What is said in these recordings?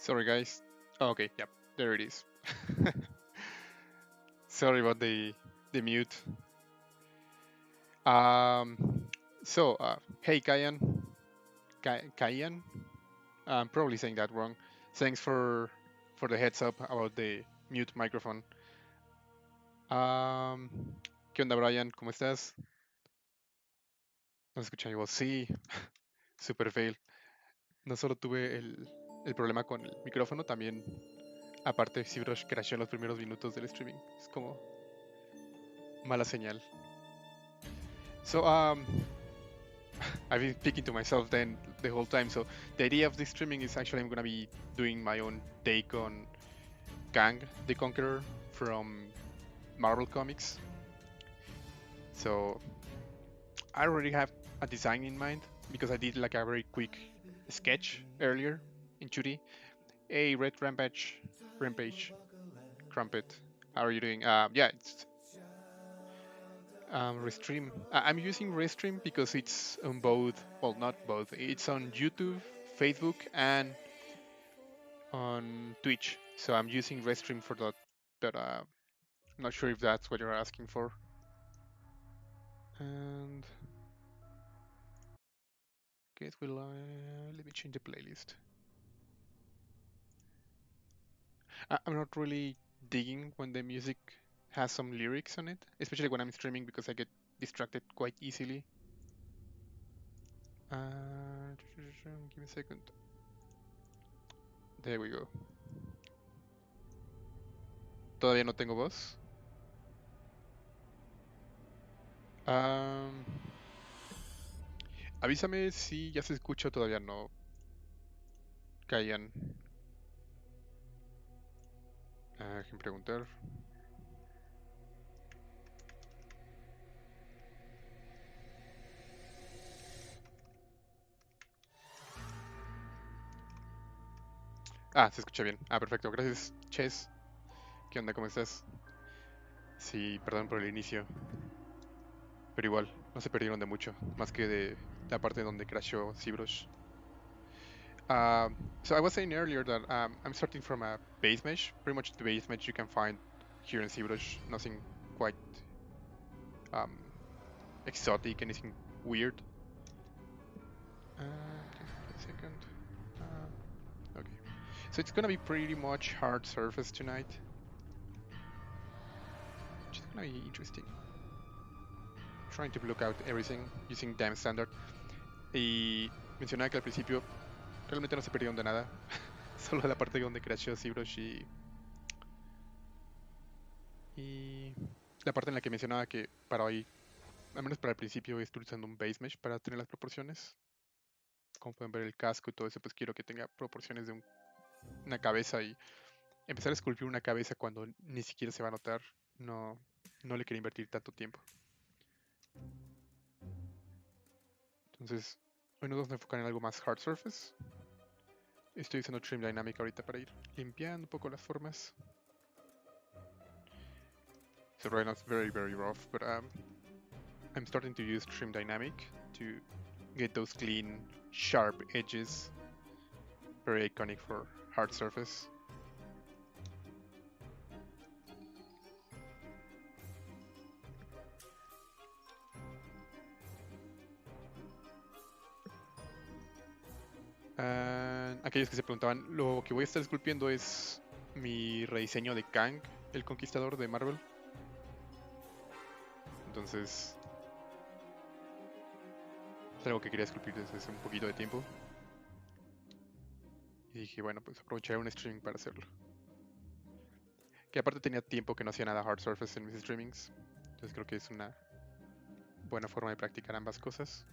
Sorry, guys. Oh, okay, yep, there it is. Sorry about the mute. Hey, Kayan. I'm probably saying that wrong. Thanks for the heads up about the mute microphone. Um, ¿Qué onda, Brian? ¿Cómo estás? ¿No escuchan mi voz? Sí, super fail. No solo tuve el problema con el micrófono, también, aparte, ZBrush crashó en los primeros minutos del streaming. Es como mala señal. So, I've been speaking to myself then the whole time. So the idea of this streaming is actually I'm gonna be doing my own take on Kang the Conqueror from Marvel Comics. So I already have a design in mind because I did like a very quick sketch earlier in 2D. Hey, Red Rampage, Crumpet. How are you doing? Yeah, it's Restream. I'm using Restream because it's on both. Well, not both. It's on YouTube, Facebook, and on Twitch. So I'm using Restream for that. But I'm not sure if that's what you're asking for. And guess let me change the playlist. I'm not really digging when the music has some lyrics on it, especially when I'm streaming because I get distracted quite easily. Give me a second. There we go. Todavía no tengo voz. Avísame si ya se escucha o todavía no. Caían. Dejen preguntar. Se escucha bien. Perfecto. Gracias, Ches. ¿Qué onda? ¿Cómo estás? Sí, perdón por el inicio. Pero igual, no se perdieron de mucho. Más que de la parte donde crashó ZBrush. So I was saying earlier that I'm starting from a base mesh. Pretty much the base mesh you can find here in ZBrush. Nothing quite exotic, anything weird. Just a second. Okay. So it's gonna be pretty much hard surface tonight. Which is gonna be interesting. Trying to block out everything using Dime Standard. Y mencionaba que al principio realmente no se perdieron de nada. Solo la parte donde crashó ZBrush y la parte en la que mencionaba que para hoy, al menos para el principio, estoy usando un base mesh para tener las proporciones. Como pueden ver el casco y todo eso, pues quiero que tenga proporciones de una cabeza y empezar a esculpir una cabeza cuando ni siquiera se va a notar. No le quería invertir tanto tiempo. Entonces, hoy nos vamos a enfocar en algo más hard surface. Estoy usando Trim Dynamic ahorita para ir limpiando un poco las formas. So right now it's very, very rough, but I'm starting to use Trim Dynamic to get those clean, sharp edges. Very iconic for hard surface. Aquellos que se preguntaban, lo que voy a estar esculpiendo es mi rediseño de Kang, el Conquistador de Marvel. Entonces, es algo que quería esculpir desde hace un poquito de tiempo. Y dije, bueno, pues aprovecharé un streaming para hacerlo. Que aparte tenía tiempo que no hacía nada hard surface en mis streamings. Entonces creo que es una buena forma de practicar ambas cosas.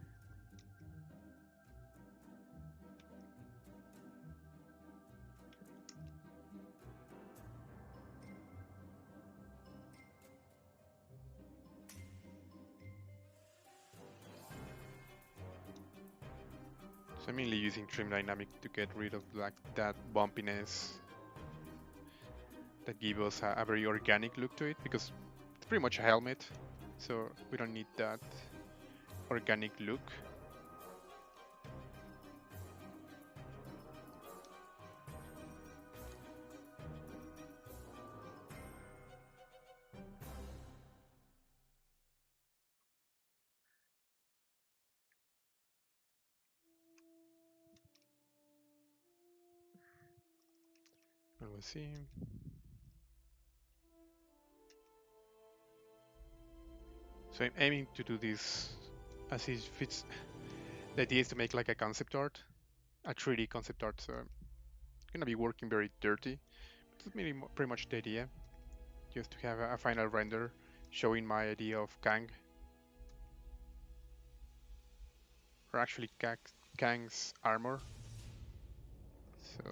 So I'm mainly using Trim Dynamic to get rid of that bumpiness that gives us a very organic look to it, because it's pretty much a helmet, so we don't need that organic look. Vamos así. So I'm aiming to do this as if it's... The idea is to make like a concept art, a 3D concept art, so I'm gonna be working very dirty. That's pretty much the idea, just to have a final render showing my idea of Kang, or actually Kang's armor. So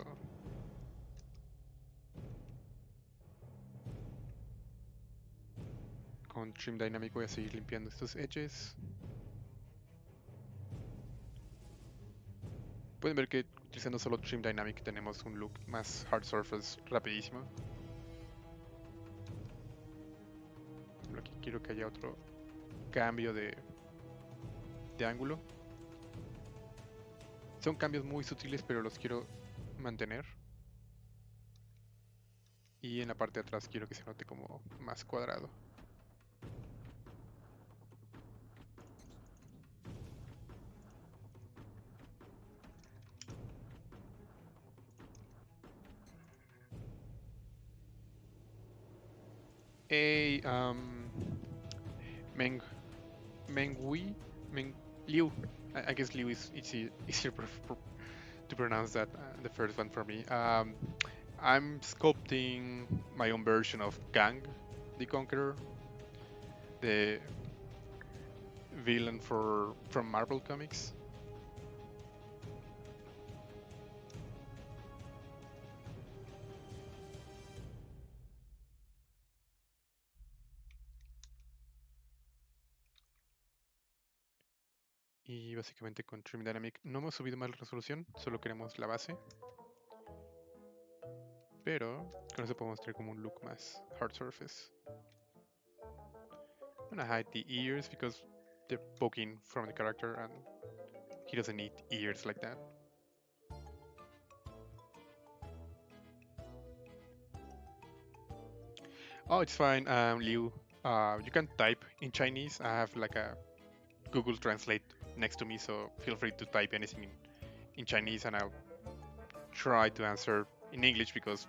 con Trim Dynamic voy a seguir limpiando estos edges. Pueden ver que utilizando solo Trim Dynamic tenemos un look más hard surface rapidísimo. Aquí quiero que haya otro cambio de ángulo. Son cambios muy sutiles, pero los quiero mantener. Y en la parte de atrás quiero que se note como más cuadrado. Hey, Liu. I guess Liu is easier to pronounce that, the first one for me. I'm sculpting my own version of Kang the Conqueror, the villain from Marvel Comics. Y básicamente con Trim Dynamic no hemos subido más la resolución, solo queremos la base. Pero con eso podemos tener como un look más hard surface. I'm gonna hide the ears because they're poking from the character and he doesn't need ears like that. Oh, it's fine, Liu. You can type in Chinese. I have like a Google Translate next to me, so feel free to type anything in Chinese and I'll try to answer in English because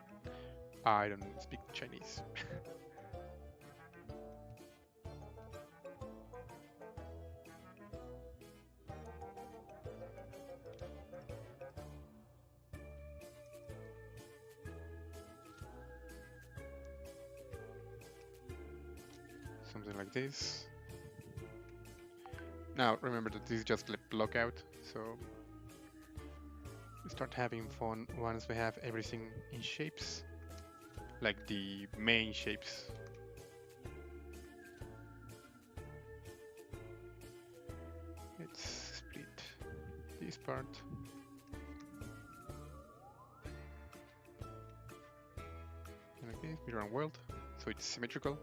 I don't speak Chinese. Something like this. Now remember that this is just a blockout, so we start having fun once we have everything in shapes, like the main shapes. Let's split this part. Like this, mirror and world, so it's symmetrical.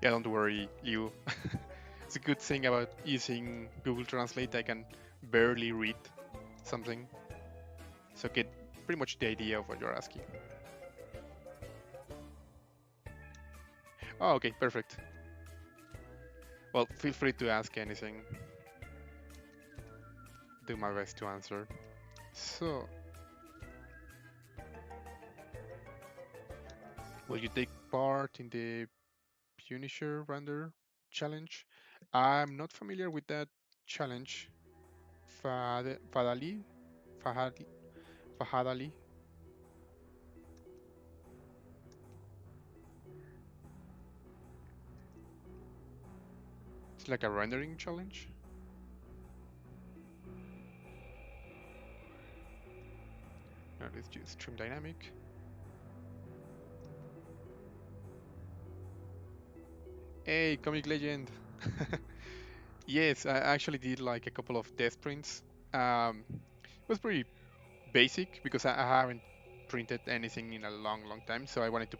Yeah, don't worry, Liu. It's a good thing about using Google Translate. I can barely read something, so get pretty much the idea of what you're asking. Oh, okay, perfect. Well, feel free to ask anything. Do my best to answer. So, will you take part in the Punisher render challenge? I'm not familiar with that challenge. Fahadali? It's like a rendering challenge. No, let's just Trim Dynamic. Hey, Comic Legend! Yes, I actually did like a couple of test prints. It was pretty basic because I haven't printed anything in a long time, so I wanted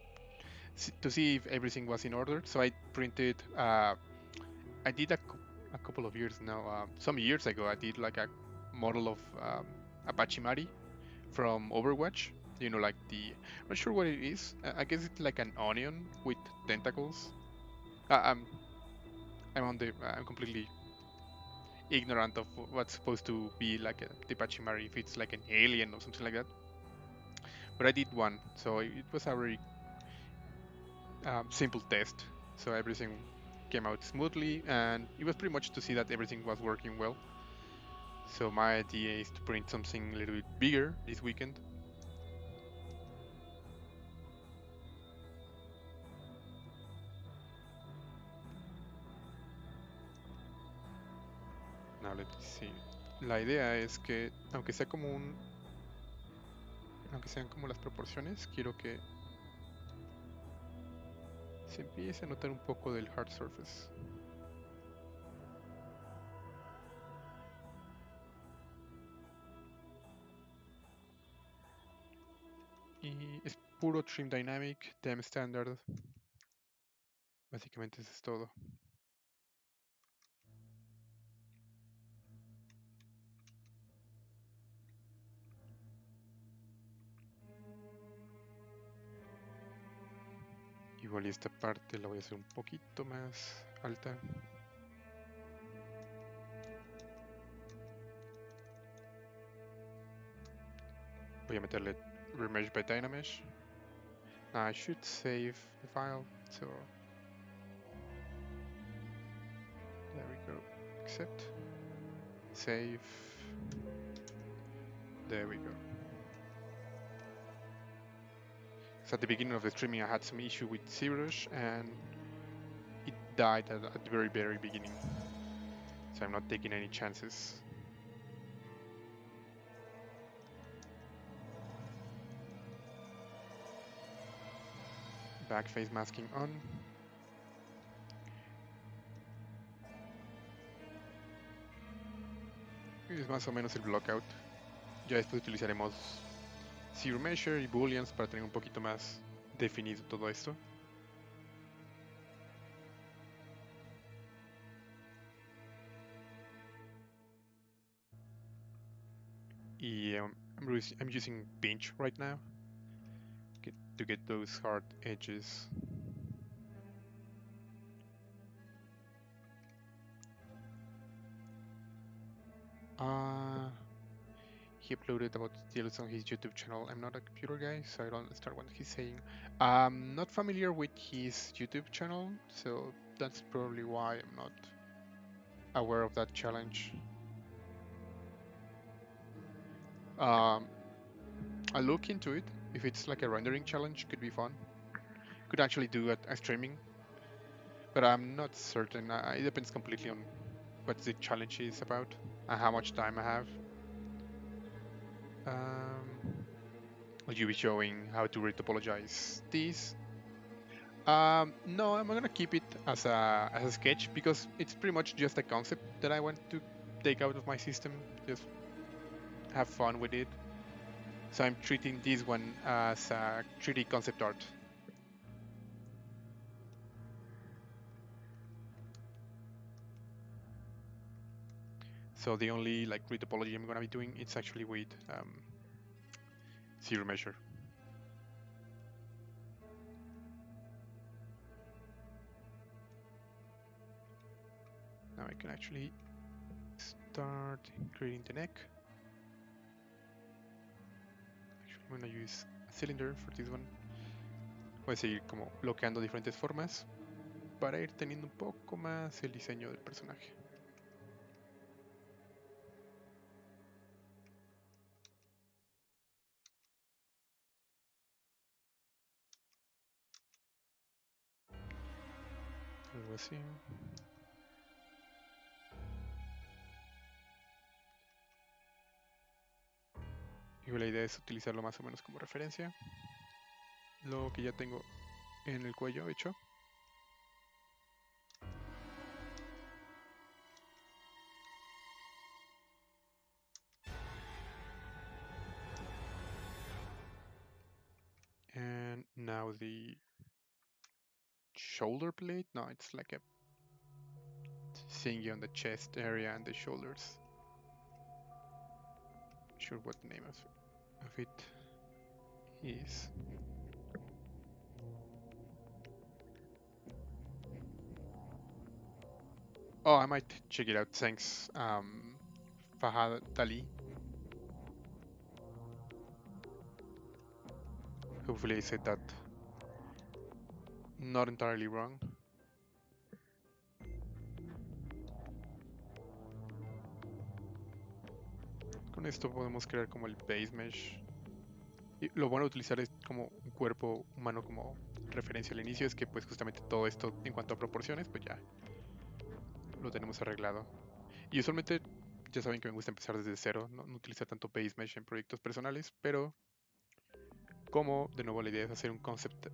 to see if everything was in order. So I printed. I did a couple of years now. Some years ago, I did like a model of Apache Mari from Overwatch. You know, like I'm not sure what it is. I guess it's like an onion with tentacles. Uh, I'm I'm completely ignorant of what's supposed to be like a Tepachimari, if it's like an alien or something like that. But I did one, so it was a very simple test. So everything came out smoothly, and it was pretty much to see that everything was working well. So my idea is to print something a little bit bigger this weekend. Now let's see. La idea es que, aunque sea como aunque sean como las proporciones, quiero que se empiece a notar un poco del hard surface. Y es puro trim dynamic, dem standard. Básicamente eso es todo. Igual y esta parte la voy a hacer un poquito más alta. Voy a meterle Remesh by Dynamesh. Now I should save the file, so there we go. Accept. Save. There we go. So at the beginning of the streaming I had some issue with ZBrush and it died at the very beginning. So I'm not taking any chances. Back face masking on. Es más o menos el blockout. Ya después utilizaremos Zero Measure y Booleans para tener un poquito más definido todo esto. Y I'm using pinch right now to get those hard edges. He uploaded about deals on his YouTube channel. I'm not a computer guy, so I don't understand what he's saying. I'm not familiar with his YouTube channel, so that's probably why I'm not aware of that challenge. I'll look into it. If it's like a rendering challenge, could be fun. Could actually do a streaming, but I'm not certain. It depends completely on what the challenge is about and how much time I have. Will you be showing how to retopologize these? No, I'm gonna keep it as a sketch because it's pretty much just a concept that I want to take out of my system. Just have fun with it. So I'm treating this one as a 3D concept art. So the only like retopology I'm gonna be doing it's actually with Zero Measure. Now I can actually start creating the neck. Actually, I'm gonna use a cylinder for this one. Voy a seguir como bloqueando diferentes formas para ir teniendo un poco más el diseño del personaje. Algo así. Y la idea es utilizarlo más o menos como referencia. Lo que ya tengo en el cuello hecho. And now the shoulder blade. No, it's like a thingy on the chest area and the shoulders. Not sure what the name of it. is... Oh, I might check it out. Thanks, Fahad Ali. Hopefully I said that not entirely wrong. Con esto podemos crear como el base mesh. Y lo bueno de utilizar es como un cuerpo humano como referencia al inicio es que pues justamente todo esto en cuanto a proporciones pues ya lo tenemos arreglado. Y usualmente ya saben que me gusta empezar desde cero, no utilizar tanto base mesh en proyectos personales, pero como de nuevo la idea es hacer un concept,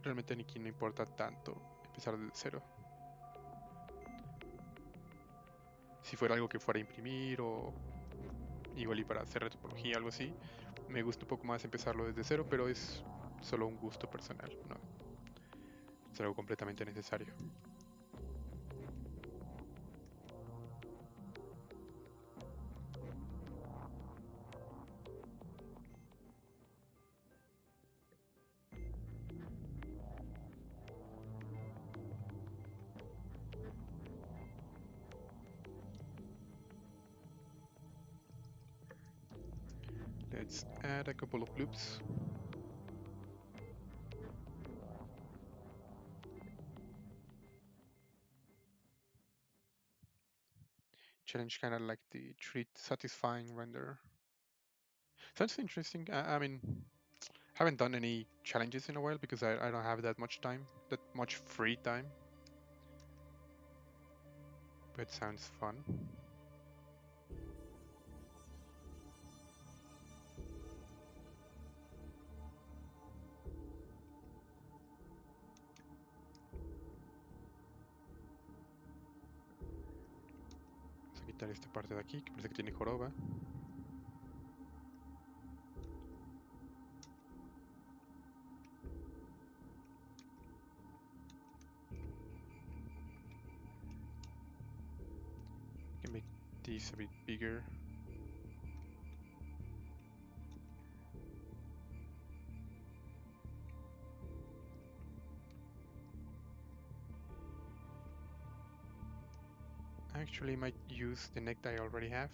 realmente aquí no importa tanto empezar desde cero. Si fuera algo que fuera a imprimir o igual y para hacer retopología o algo así, me gusta un poco más empezarlo desde cero, pero es solo un gusto personal, no es algo completamente necesario. Let's add a couple of loops. Challenge kind of like the treat satisfying render. Sounds interesting. I mean, haven't done any challenges in a while because I don't have that much time, that much free time. But sounds fun. Vamos a quitar esta parte de aquí que parece que tiene joroba. Can make this a bit bigger. Actually, I might use the neck that I already have,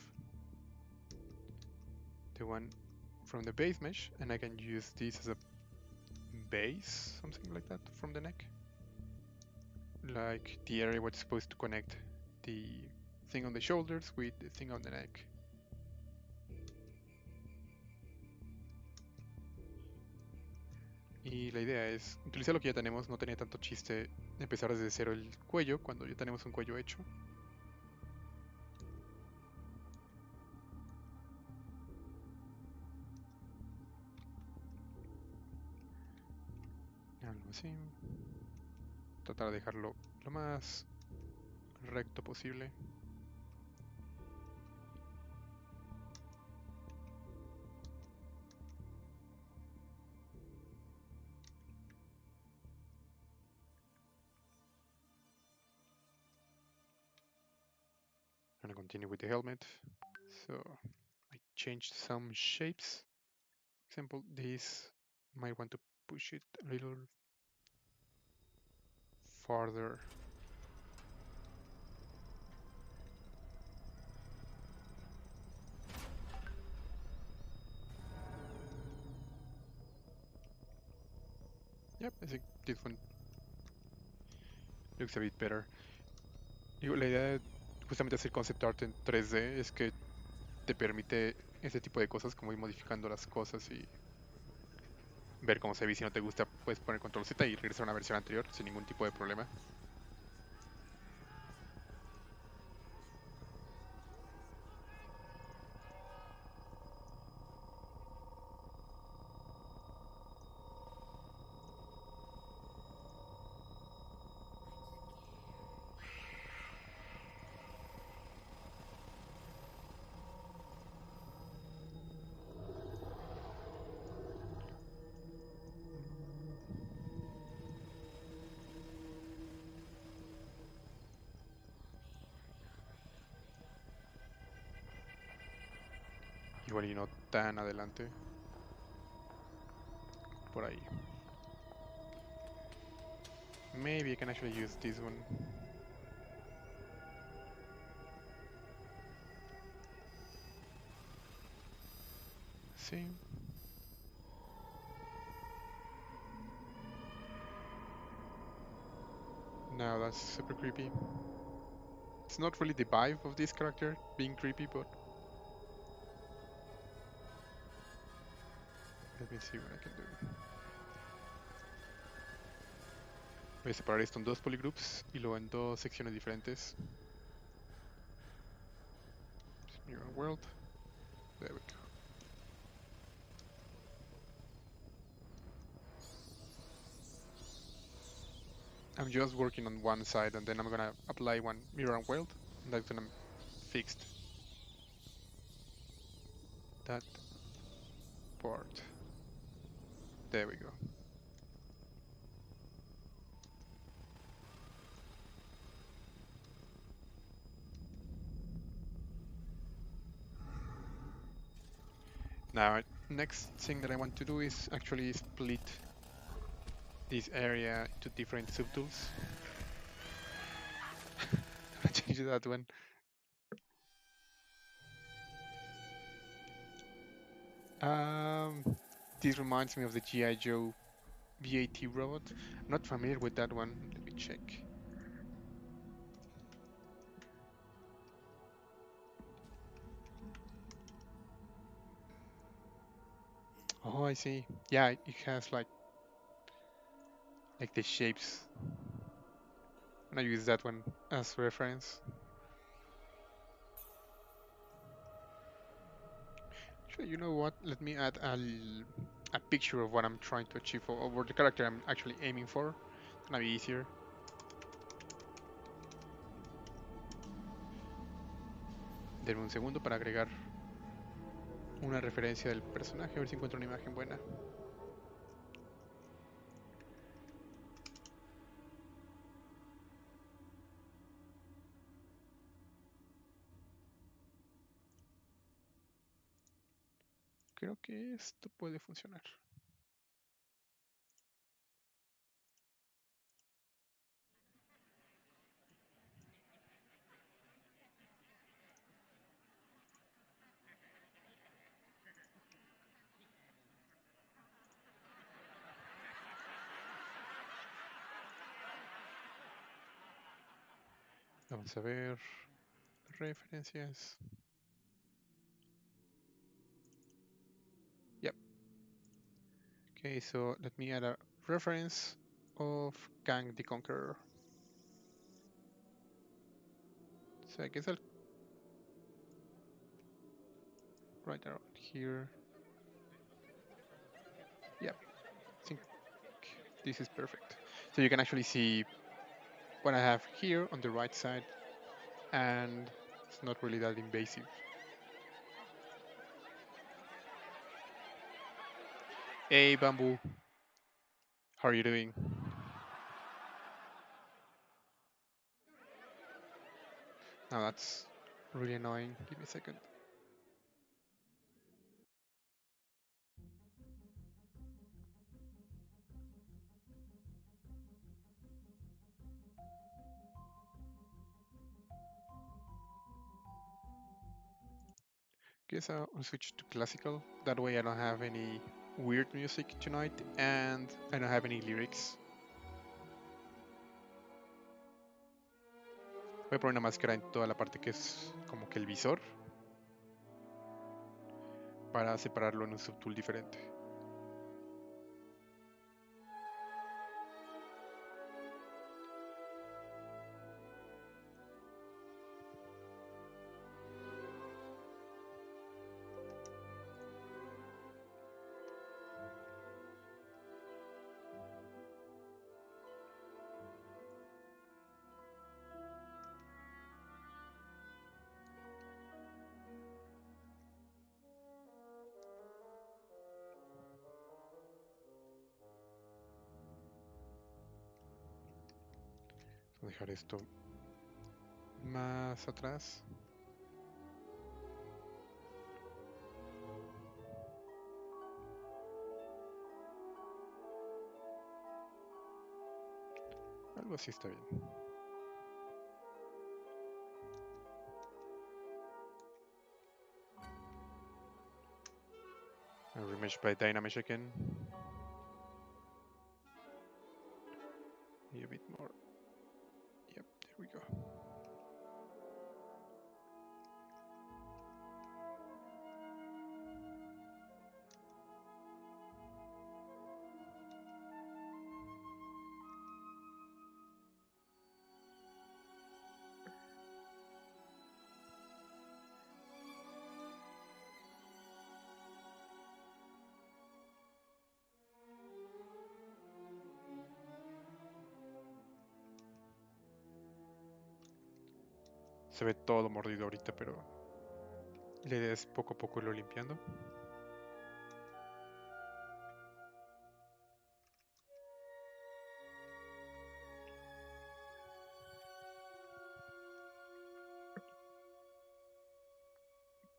the one from the base mesh, and I can use this as a base, something like that, from the neck. Like the area what's supposed to connect the thing on the shoulders with the thing on the neck. Y la idea es utilizar lo que ya tenemos, no tenía tanto chiste empezar desde cero el cuello cuando ya tenemos un cuello hecho. Algo así. Tratar de dejarlo lo más recto posible. I'm gonna continue with the helmet. So I changed some shapes. For example, this might want to push it a little farther. Yep, I think this one looks a bit better. Digo, la idea de justamente hacer concept art en 3D es que te permite ese tipo de cosas, como ir modificando las cosas y ver cómo se ve. Si no te gusta, puedes poner control Z y regresar a una versión anterior sin ningún tipo de problema. Igual y no tan adelante. por ahí. Maybe I can actually use this one. See? Now that's super creepy. It's not really the vibe of this character being creepy, but let me see what I can do. Voy a separar esto en dos polygroups y luego en dos secciones diferentes. Mirror world. There we go. I'm just working on one side and then I'm gonna apply one mirror world and that's gonna fix that part. There we go. Now, next thing that I want to do is actually split this area into different subtools. I changed that one. This reminds me of the G.I. Joe VAT robot. I'm not familiar with that one. Let me check. Oh, I see. Yeah, it has like the shapes. And I use that one as reference. Actually, you know what? Let me add a picture of what I'm trying to achieve or the character I'm actually aiming for. It's gonna be easier. Denme un segundo para agregar una referencia del personaje, a ver si encuentro una imagen buena. Creo que esto puede funcionar. Vamos a ver referencias. Yep. Okay, so let me add a reference of Kang the Conqueror. So I guess I'll right around here. Yep. I think this is perfect. So you can actually see what I have here on the right side, and it's not really that invasive. Hey, Bamboo. How are you doing? Now that's really annoying. Give me a second. Guess I'll switch to classical. That way I don't have any weird music tonight and I don't have any lyrics. Voy a poner una máscara en toda la parte que es como que el visor para separarlo en un subtool diferente. Voy a dejar esto más atrás. Algo así está bien. Remesh by Dynamesh again. A bit more. Yep, there we go. Se ve todo mordido ahorita, pero la idea es poco a poco irlo limpiando.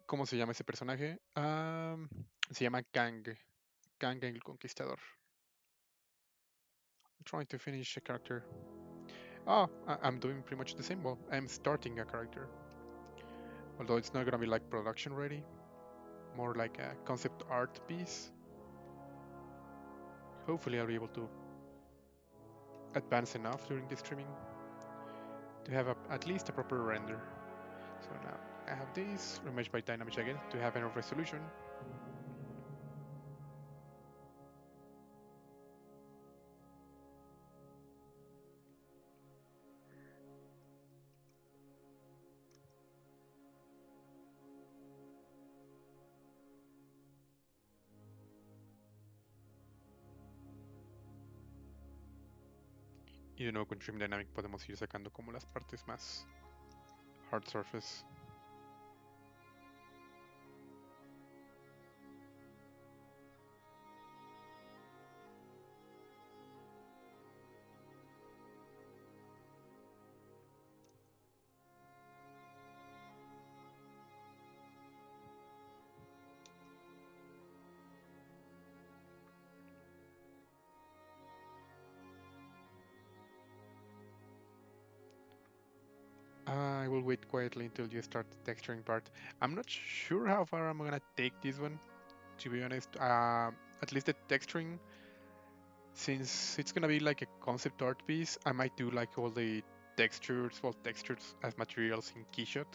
¿Cómo se llama ese personaje? Se llama Kang. Kang el Conquistador. I'm trying to finish a character. Oh, I'm doing pretty much the same. Well, I'm starting a character. Although it's not gonna be like production ready. More like a concept art piece. Hopefully I'll be able to advance enough during the streaming to have at least a proper render. So now I have this, remeshed by Dynamics again, to have enough resolution. Y de nuevo con Trim Dynamic podemos ir sacando como las partes más hard surface. I will wait quietly until you start the texturing part. I'm not sure how far I'm gonna take this one, to be honest. At least the texturing, since it's gonna be like a concept art piece, I might do like all the textures, well, textures as materials in Keyshot,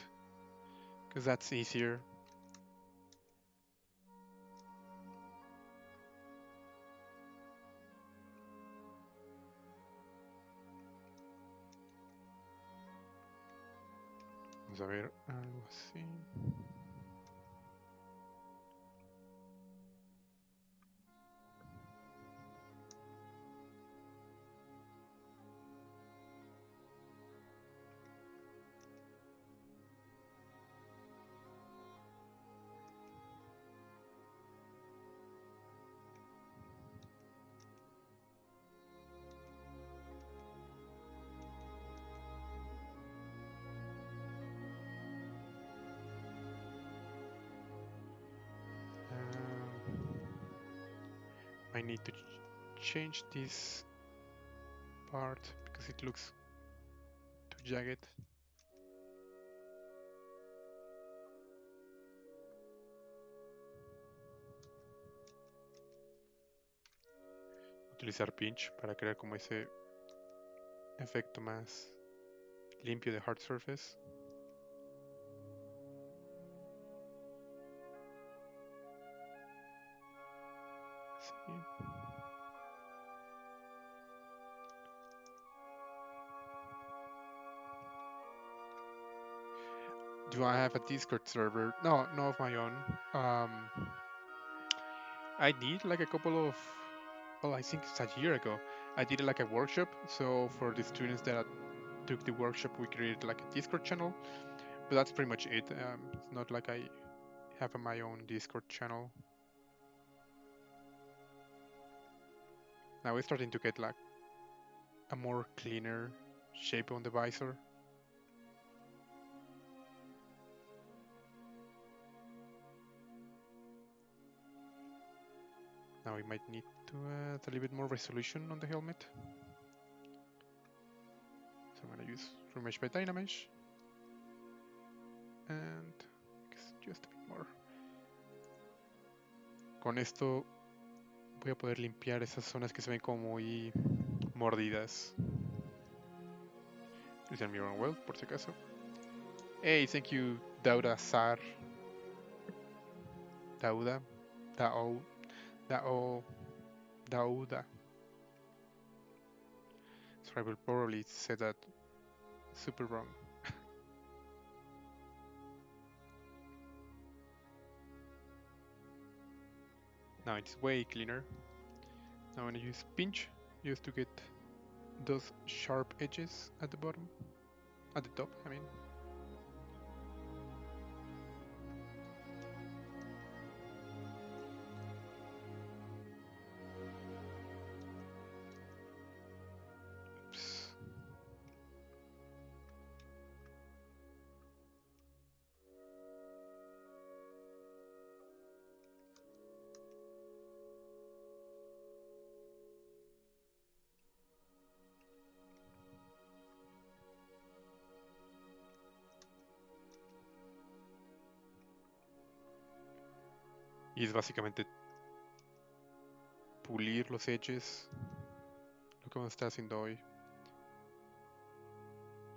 because that's easier. Vamos a ver algo así. I need to change this part because it looks too jagged. Utilizar pinch para crear como ese efecto más limpio de hard surface. Sí. Do I have a Discord server? No, not of my own. I did like a couple of, well, I think it's a year ago. I did like a workshop. So for the students that took the workshop, we created like a Discord channel. But that's pretty much it. It's not like I have my own Discord channel. Now we're starting to get like a more cleaner shape on the visor. Now we might need to add a little bit more resolution on the helmet. gonna use remesh by dynamesh. And just a bit more. Con esto voy a poder limpiar esas zonas que se ven como muy mordidas. Use mi own world, por si acaso. Hey, thank you, Dauda Sar. Dauda. Dauda. So I will probably say that super wrong. Now it's way cleaner. Now I'm gonna use pinch just to get those sharp edges at the bottom. At the top, I mean. Oops. Y es básicamente pulir los edges, lo que vamos a estar haciendo hoy.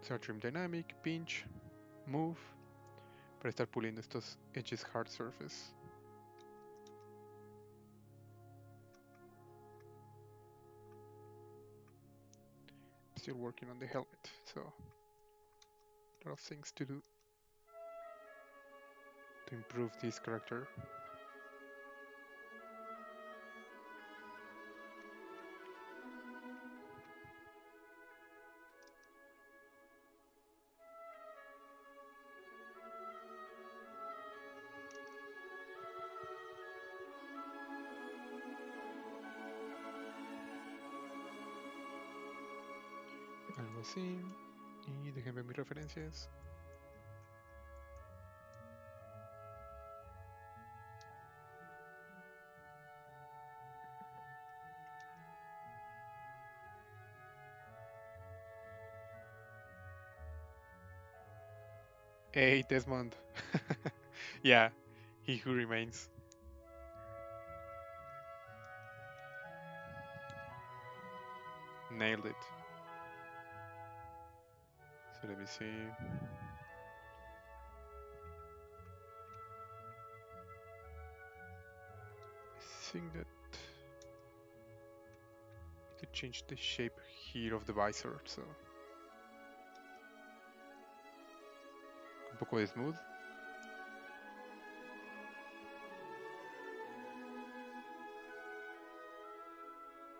So trim dynamic, pinch, move, para estar puliendo estos edges hard surface. Still working on the helmet, so a lot of things to do to improve this character. Algo así. Y déjenme mis referencias. Hey, Desmond. Yeah, he who remains. Nailed it. So let me see. I think that I could change the shape here of the visor, so un poco de smooth.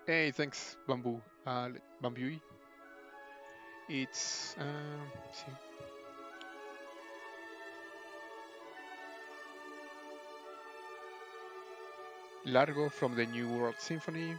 Hey, thanks, Bamboo. Bambui. It's see. Largo from the New World Symphony.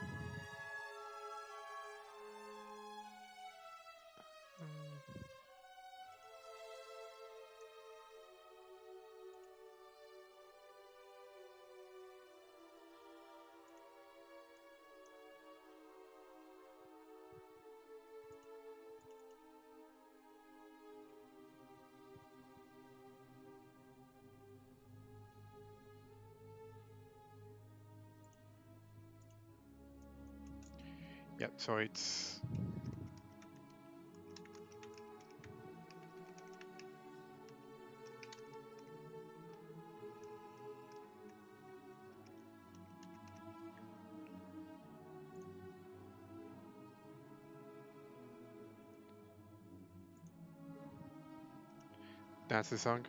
Yeah, so it's that's the song.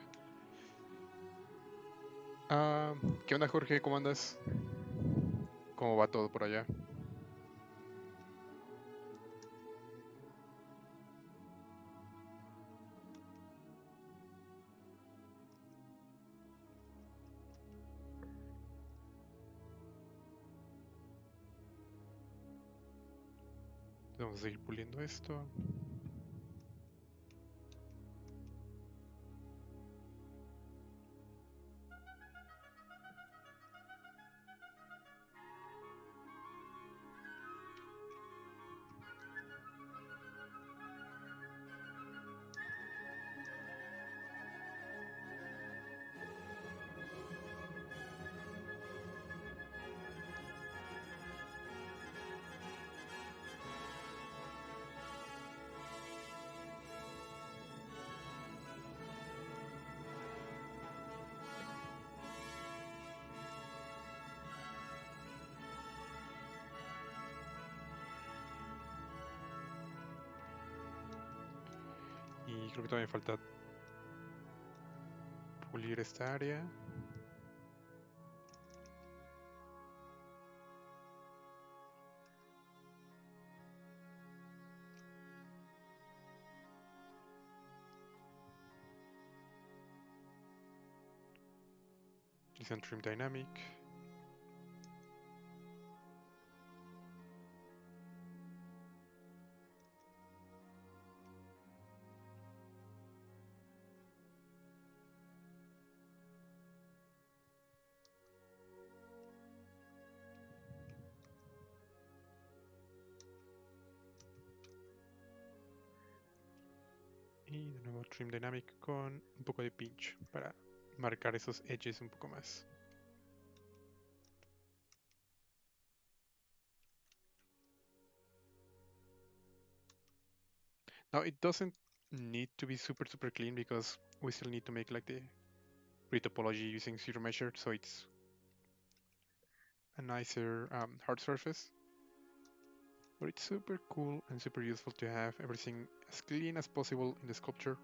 ¿Qué onda, Jorge? ¿Cómo andas? ¿Cómo va todo por allá? Vamos a seguir puliendo esto. Y creo que todavía me falta pulir esta área. Design trim dynamic. Y de nuevo trim dynamic con un poco de pinch para marcar esos edges un poco más. Now it doesn't need to be super clean because we still need to make like the retopology using zero measure, so it's a nicer hard surface. But it's super cool and super useful to have everything as clean as possible in the sculpture.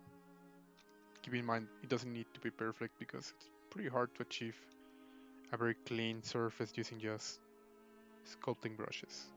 Keep in mind, it doesn't need to be perfect because it's pretty hard to achieve a very clean surface using just sculpting brushes.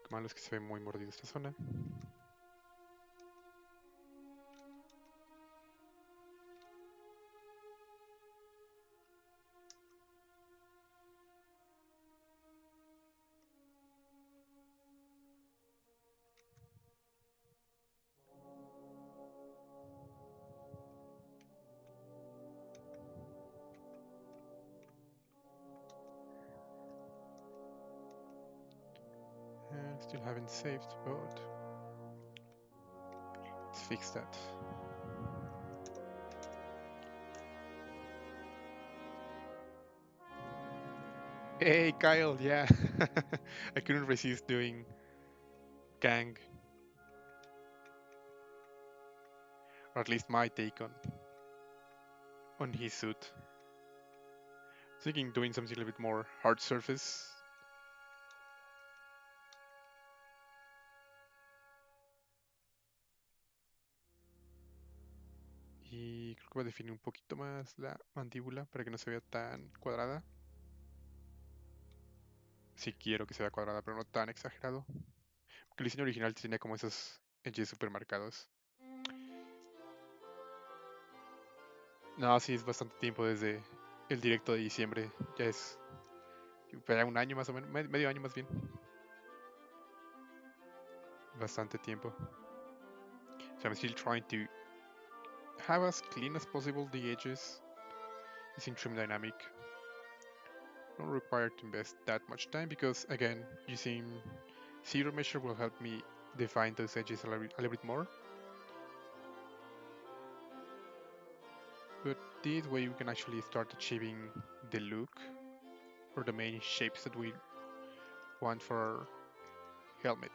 Lo malo es que se ve muy mordido esta zona. Still haven't saved, but let's fix that. Hey Kyle, yeah. I couldn't resist doing Kang. Or at least my take on his suit. Thinking doing something a little bit more hard surface. Y creo que voy a definir un poquito más la mandíbula para que no se vea tan cuadrada. Sí quiero que se vea cuadrada, pero no tan exagerado. Porque el diseño original tenía como esos edges super marcados. No, sí, es bastante tiempo desde el directo de diciembre. Ya es un año más o menos, medio año más bien. Bastante tiempo. So I'm still trying to have as clean as possible the edges using trim dynamic. Not required to invest that much time because again, using zero measure will help me define those edges a little bit more. But this way we can actually start achieving the look or the main shapes that we want for our helmet.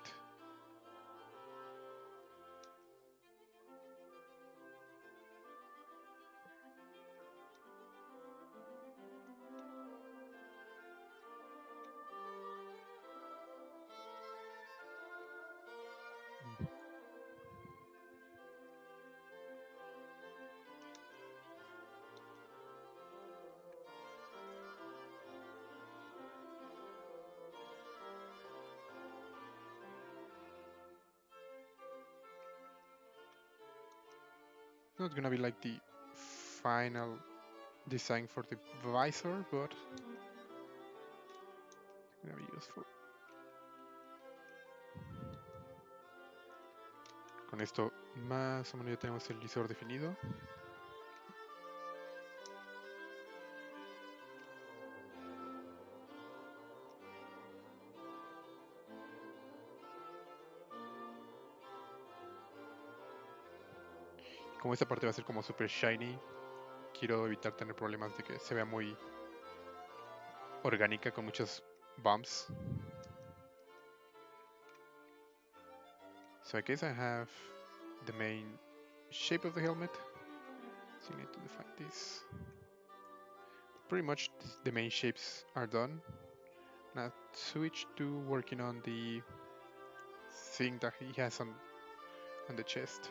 Not gonna be like the final design for the visor, but it's gonna be useful. Con esto más o menos ya tenemos el visor definido. como esta parte va a ser como super shiny, quiero evitar tener problemas de que se vea muy orgánica con muchos bumps. So I guess I have the main shape of the helmet. So you need to define this. Pretty much the main shapes are done. Now switch to working on the thing that he has on the chest.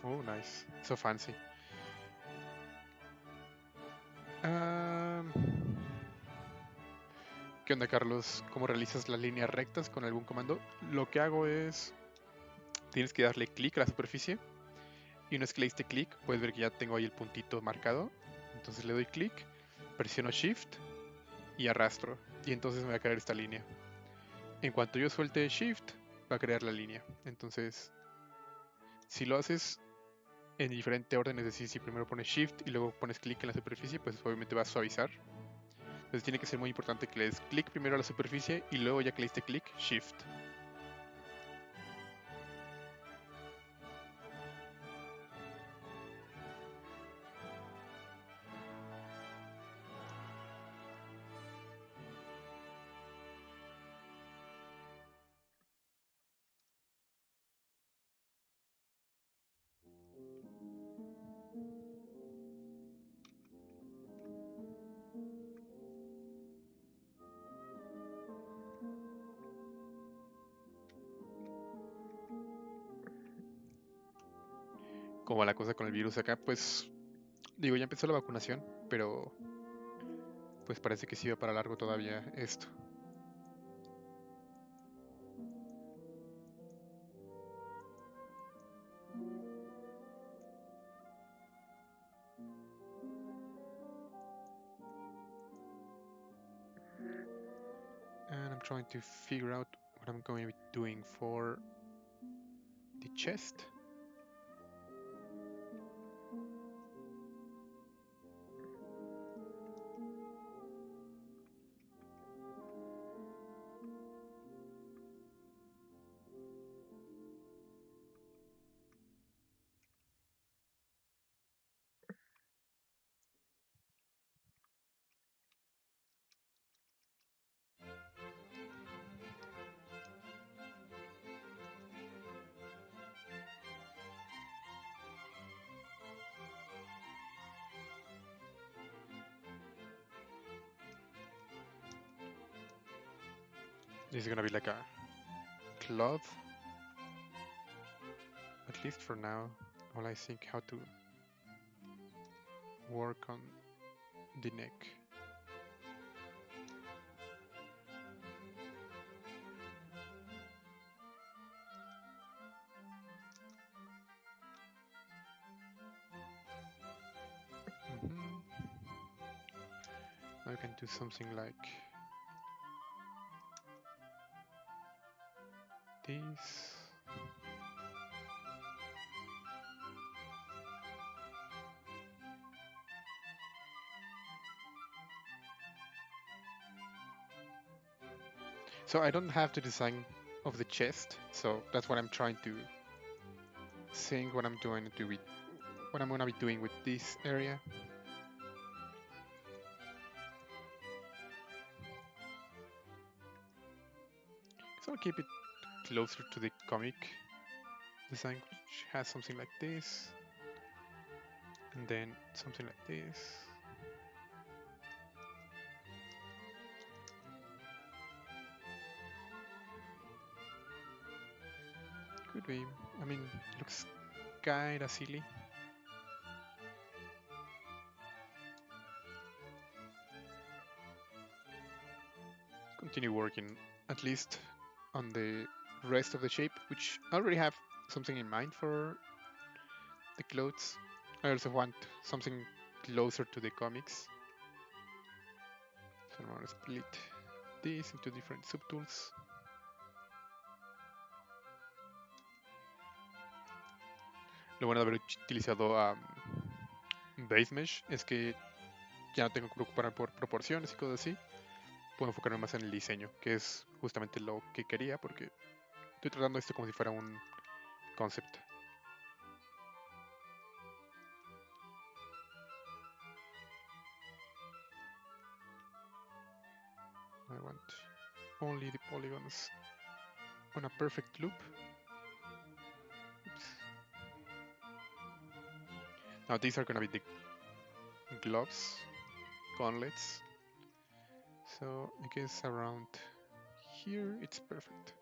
Oh, nice. So fancy. Um, ¿Qué onda, Carlos? ¿Cómo realizas las líneas rectas con algún comando? Lo que hago es, tienes que darle clic a la superficie y una vez que le diste clic, puedes ver que ya tengo ahí el puntito marcado. Entonces le doy clic, presiono Shift y arrastro. Y entonces me va a crear esta línea. En cuanto yo suelte Shift, va a crear la línea. Entonces, si lo haces en diferente orden, es decir, si primero pones Shift y luego pones clic en la superficie, pues obviamente va a suavizar. Entonces tiene que ser muy importante que le des clic primero a la superficie y luego ya que le diste clic, Shift. Como la cosa con el virus acá, pues digo, ya empezó la vacunación, pero pues parece que sí va para largo todavía esto. And I'm trying to figure out what I'm going to be doing for the chest. This is gonna be like a cloth, at least for now, while I think how to work on the neck. Now I can do something like this. So I don't have the design of the chest, so that's what I'm trying to think what I'm doing to with what I'm gonna be doing with this area. So I'll keep it closer to the comic design, which has something like this, and then something like this. Could be. I mean, looks kinda silly. Continue working at least on the rest of the shape, which I already have something in mind for the clothes. I also want something closer to the comics. So I'm gonna split this into different subtools. Lo bueno de haber utilizado Base Mesh es que ya no tengo que preocuparme por proporciones y cosas así. Puedo enfocarme más en el diseño, que es justamente lo que quería, porque estoy tratando esto como si fuera un concept. I want only the polygons on a perfect loop. Oops. Now these are gonna be the gloves, gauntlets. So I guess around here it's perfect.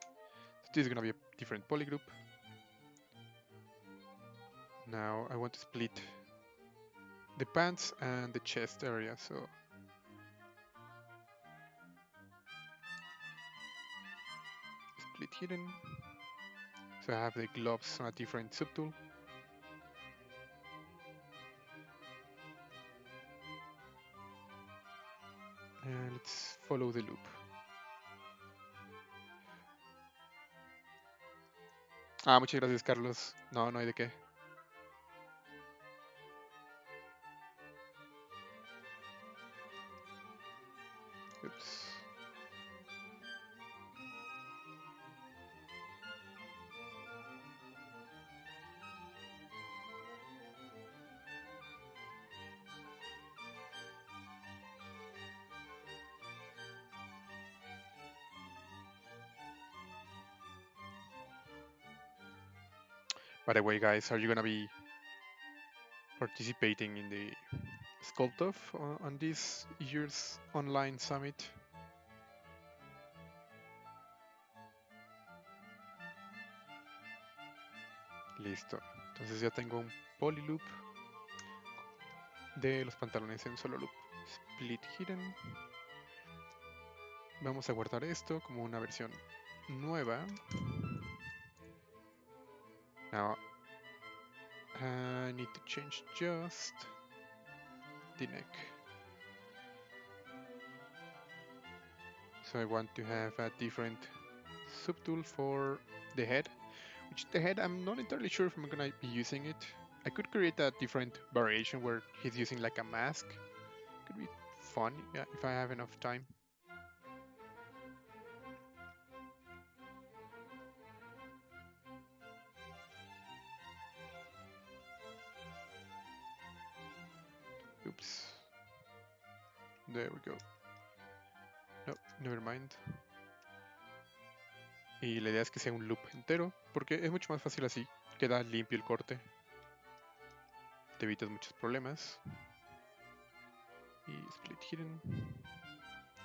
So this is gonna be a different polygroup. Now I want to split the pants and the chest area, so split hidden. So I have the gloves on a different subtool. And let's follow the loop. Ah, muchas gracias, Carlos. No, no hay de qué. Oops. By the way, guys, are you gonna be participating in the Sculpting on this year's online summit? Listo. Entonces ya tengo un polyloop de los pantalones en solo loop. Split hidden. Vamos a guardar esto como una versión nueva. Now I need to change just the neck. So I want to have a different subtool for the head, which the head I'm not entirely sure if I'm gonna be using it. I could create a different variation where he's using like a mask. Could be fun, yeah, if I have enough time. Oops. There we go. No, never mind. Y la idea es que sea un loop entero, porque es mucho más fácil así. Queda limpio el corte. Te evitas muchos problemas. Y split hidden.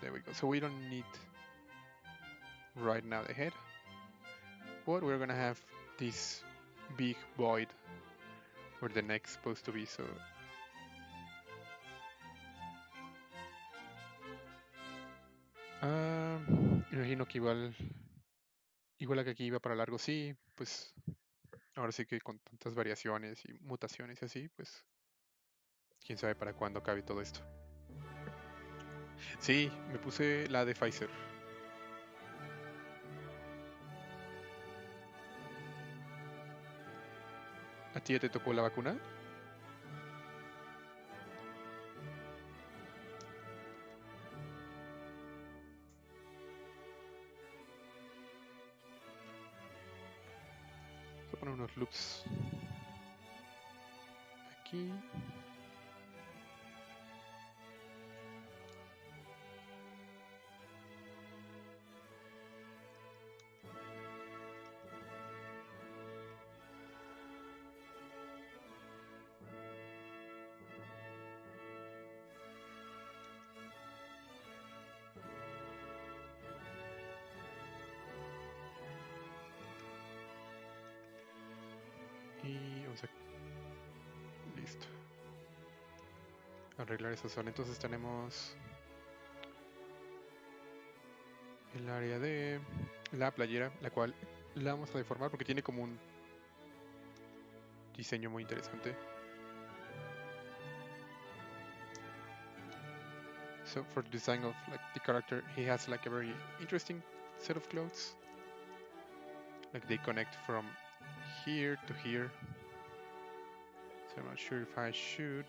There we go. So we don't need right now the head. But we're gonna have this big void where the neck's supposed to be, so imagino que igual a que aquí iba para largo, sí, pues ahora sí que con tantas variaciones y mutaciones y así, pues quién sabe para cuándo acabe todo esto. Sí, me puse la de Pfizer. ¿A ti ya te tocó la vacuna? Voy a poner unos loops aquí. Y vamos a... Listo. Arreglar esa zona. Entonces tenemos el área de la playera, la cual la vamos a deformar porque tiene como un diseño muy interesante. So for the design of like the character, he has like a very interesting set of clothes. Like they connect from here to here. So I'm not sure if I should.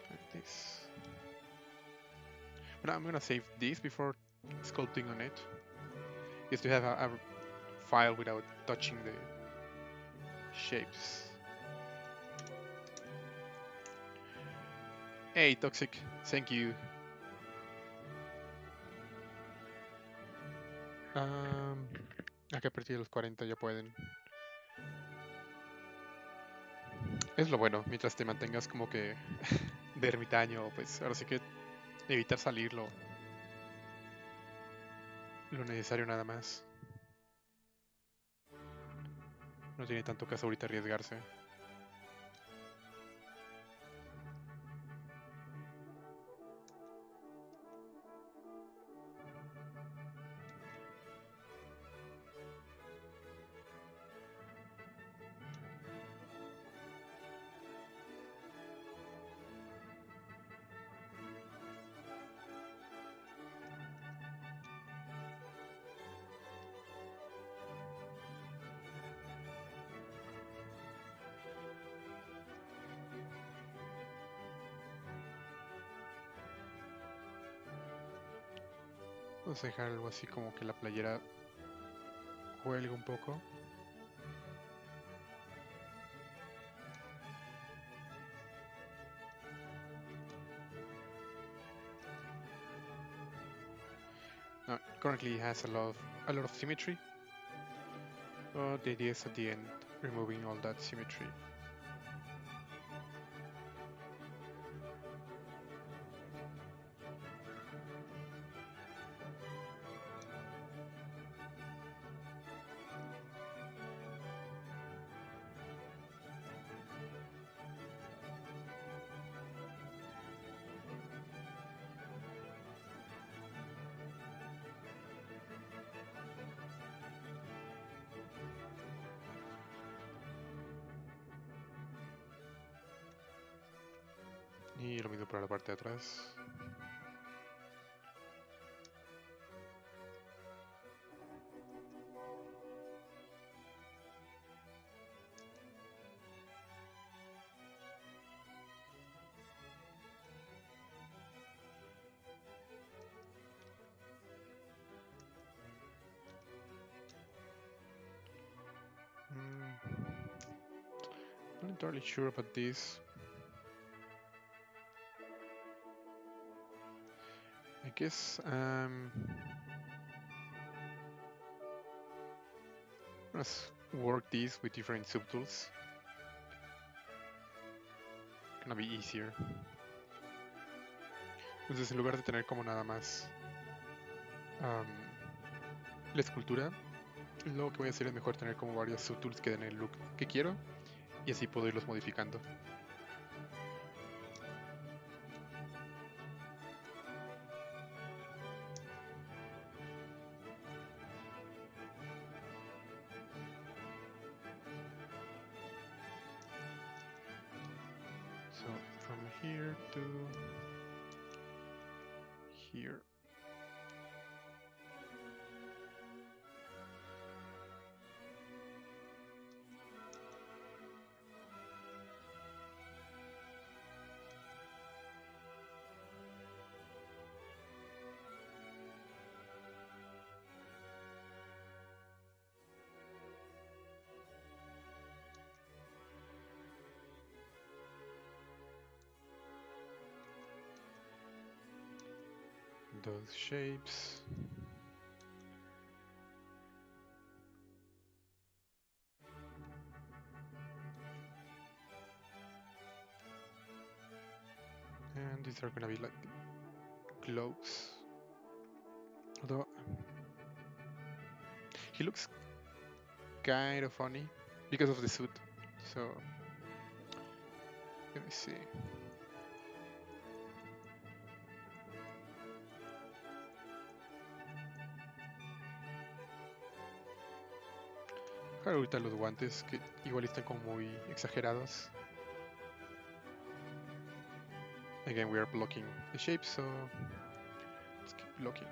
Like this. But I'm gonna save this before sculpting on it. Just to have a file without touching the shapes. Hey, Toxic, thank you. Acá a partir de los 40 ya pueden. Es lo bueno, mientras te mantengas como que de ermitaño, pues ahora sí que evitar salir lo necesario nada más. No tiene tanto caso ahorita arriesgarse. Vamos a dejar algo así como que la playera cuelgue un poco. No, currently it has a lot of symmetry, but the idea is at the end removing all that symmetry. Y lo mismo para la parte de atrás. Not entirely sure about this. I guess let's work these with different subtools. Gonna be easier. Entonces, en lugar de tener como nada más la escultura, lo que voy a hacer es mejor tener como varios subtools que den el look que quiero y así puedo irlos modificando. So from here to here. Those shapes. And these are gonna be like gloves. Although he looks kind of funny because of the suit. So let me see. dejar ahorita los guantes, que igual están como muy exagerados. Again, we are blocking the shape, so let's keep blocking.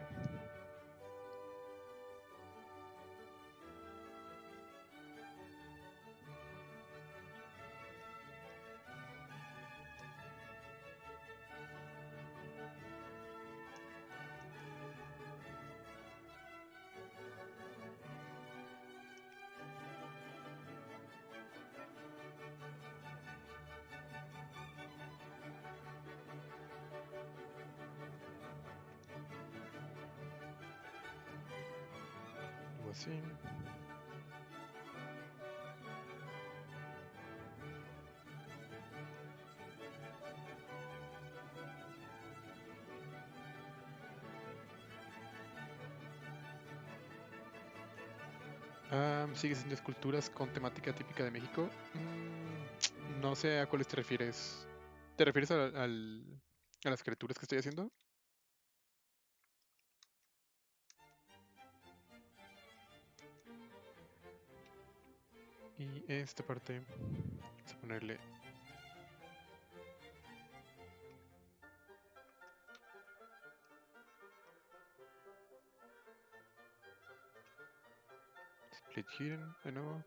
Algo así. ¿Sigues haciendo esculturas con temática típica de México? No sé a cuáles te refieres. ¿Te refieres a las criaturas que estoy haciendo? Y esta parte, vamos a ponerle split hidden de nuevo.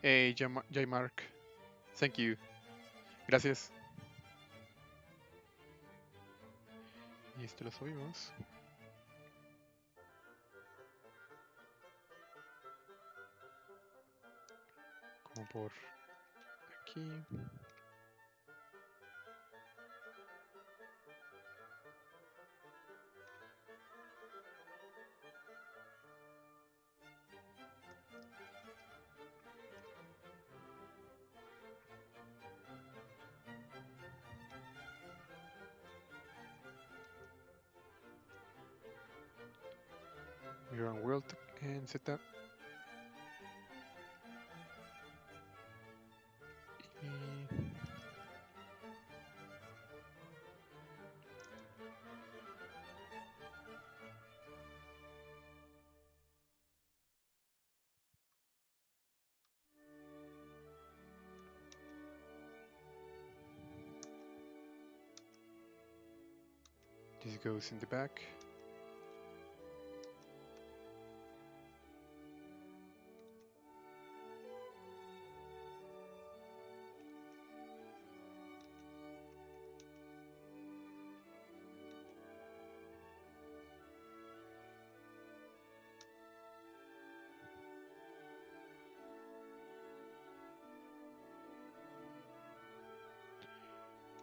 Hey, J-Mark. Thank you. Gracias. Y esto lo subimos. Como por aquí. Mirror and World en Z. Y this goes in the back.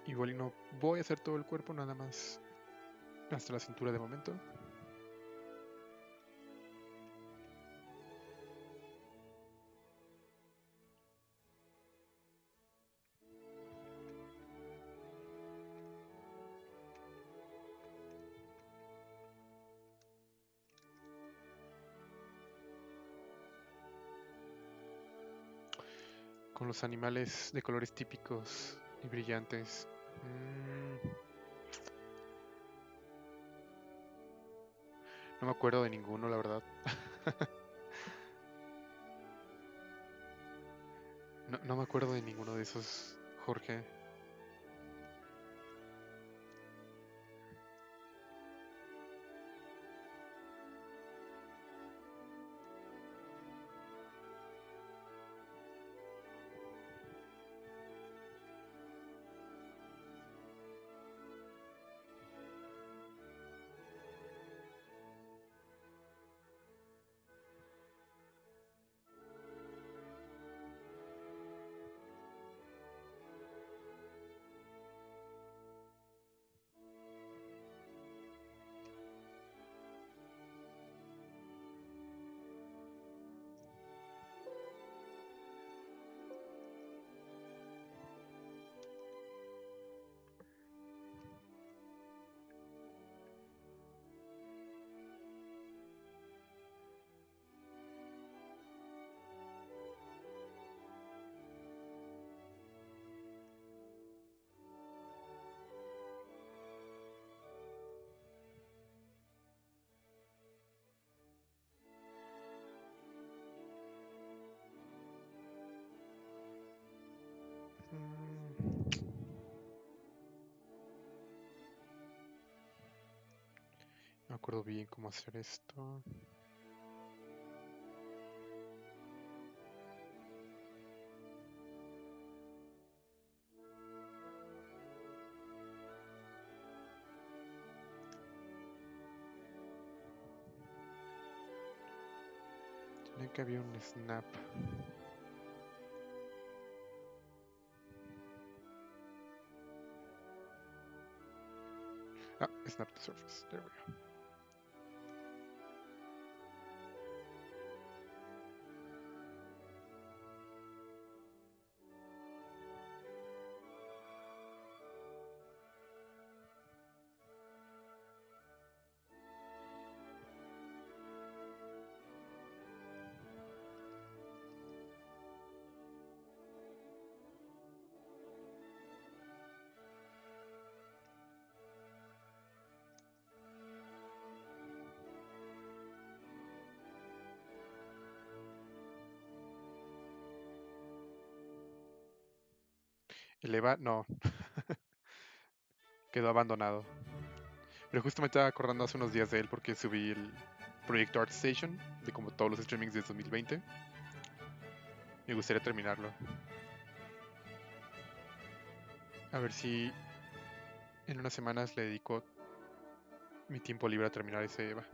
Igual y no voy a hacer todo el cuerpo, nada más hasta la cintura de momento. Con los animales de colores típicos y brillantes. No me acuerdo de ninguno, la verdad. No me acuerdo de ninguno de esos, Jorge. me acuerdo bien cómo hacer esto. Tenía que había un snap. Ah, snap to surface. There we go. Eleva, no. Quedó abandonado. Pero justo me estaba acordando hace unos días de él porque subí el proyecto ArtStation de como todos los streamings de 2020. Me gustaría terminarlo. A ver si en unas semanas le dedico mi tiempo libre a terminar ese EVA.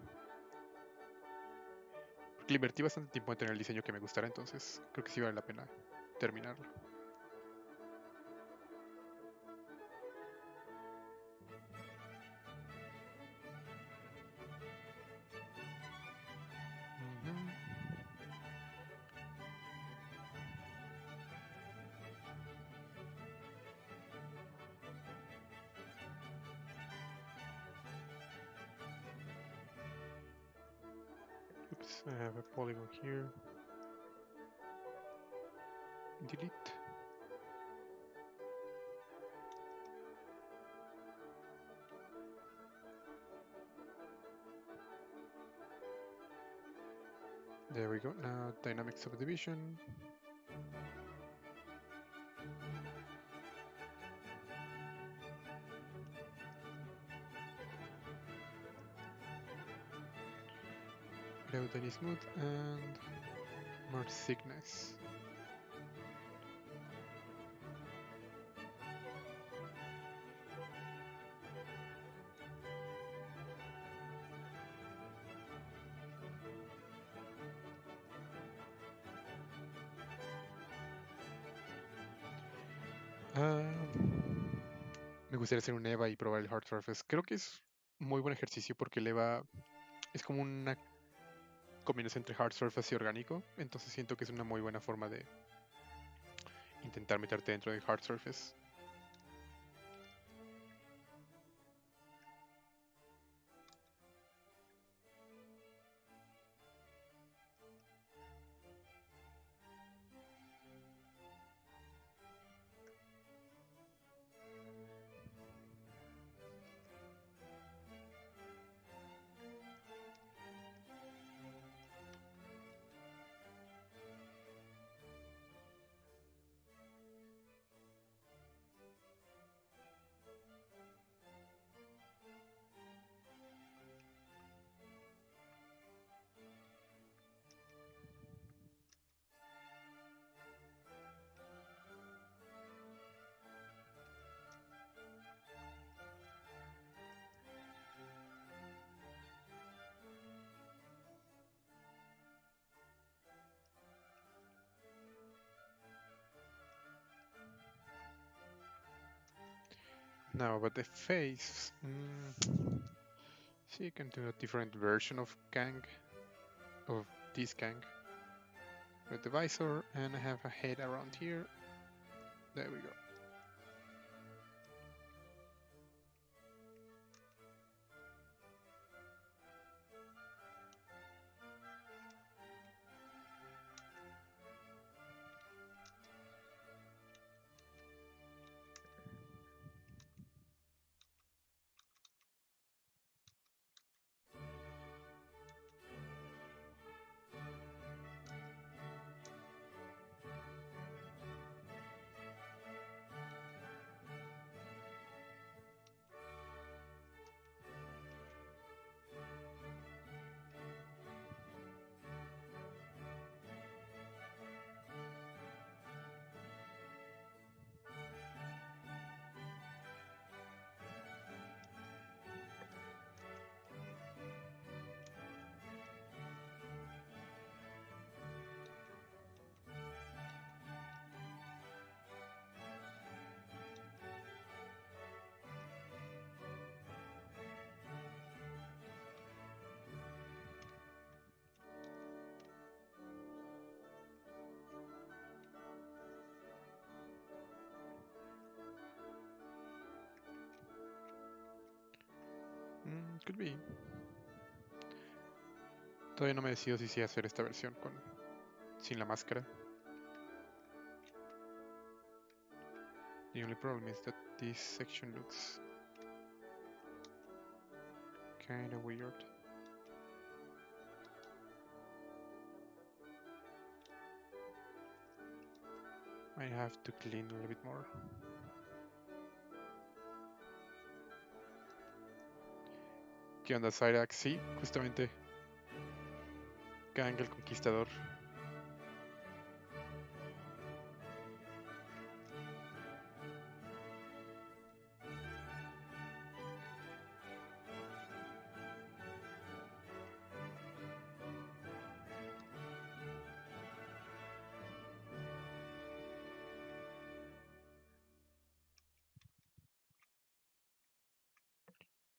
Porque le invertí bastante tiempo en tener el diseño que me gustara, entonces creo que sí vale la pena terminarlo. Oops, I have a polygon here. Delete. There we go. Now dynamic subdivision. Gravity smooth and more thickness. Me gustaría hacer un EVA y probar el Hard Surface. Creo que es muy buen ejercicio porque el EVA es como una combinación entre Hard Surface y orgánico. Entonces siento que es una muy buena forma de intentar meterte dentro del Hard Surface. Now about the face. So you can do a different version of Kang. Of this Kang. With the visor, and I have a head around here. There we go. Could be. Todavía no me decido si sí hacer esta versión sin la máscara. The only problem is that this section looks kinda weird. I have to clean a little bit more. ¿Qué onda, Cyrax? Sí, justamente Kang el Conquistador.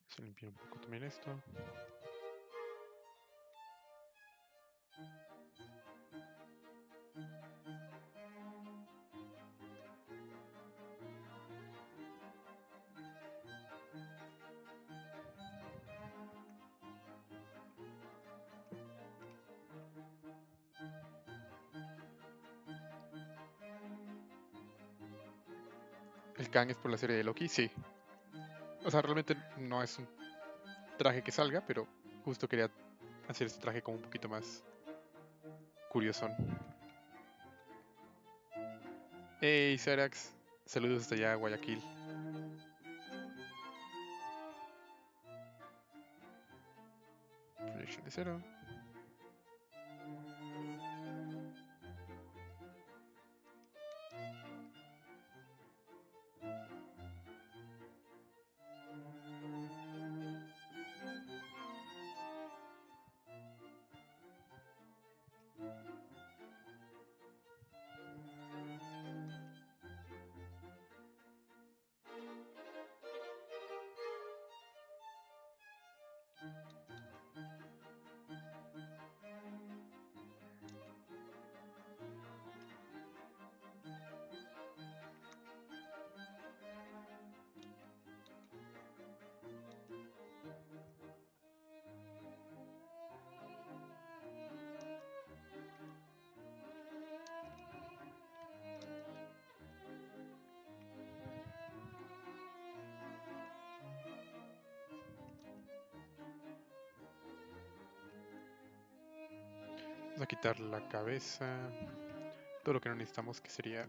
Se limpia un poco también esto. ¿El Kang es por la serie de Loki? Sí. O sea, realmente no es un traje que salga, pero justo quería hacer este traje como un poquito más curiosón. Hey, Cyrax. Saludos hasta allá, Guayaquil. Proyección de cero. Vamos a quitar la cabeza. Todo lo que no necesitamos, que sería...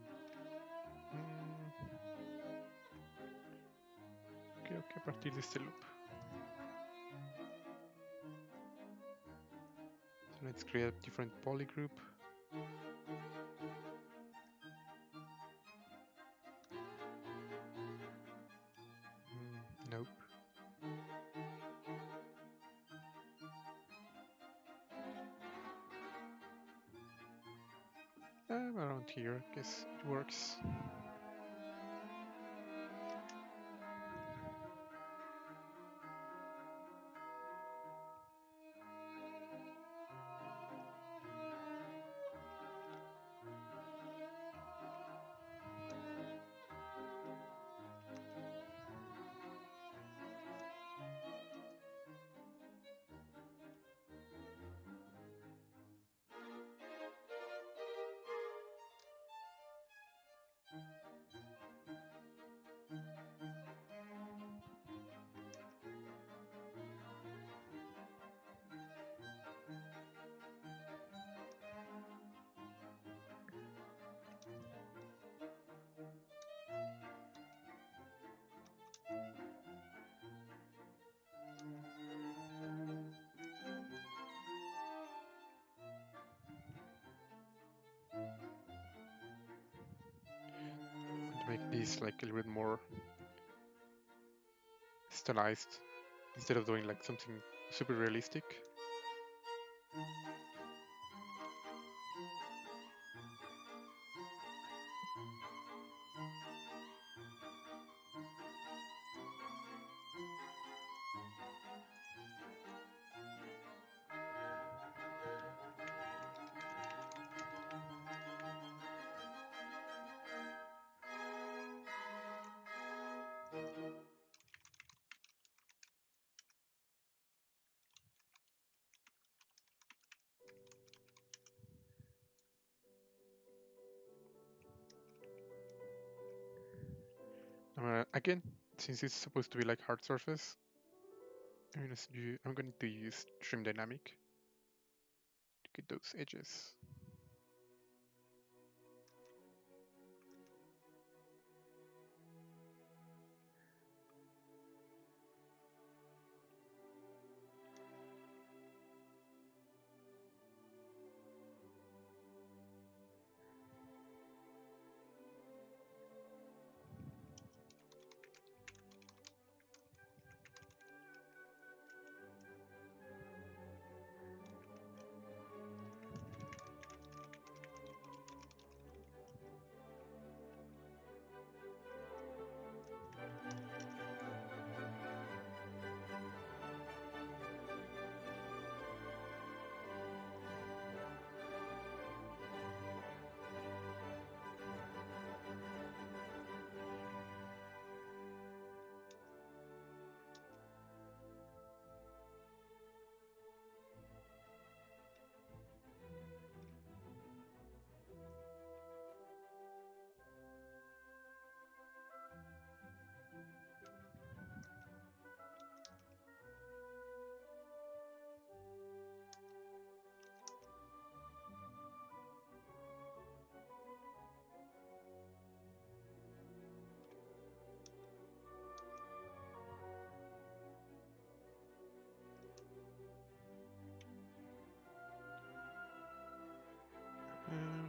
creo que a partir de este loop. So let's create a different polygroup. Nope. Around here, guess it works. Make this like a little bit more stylized instead of doing like something super realistic. Again, since it's supposed to be like hard surface, I'm going to use trim dynamic to get those edges.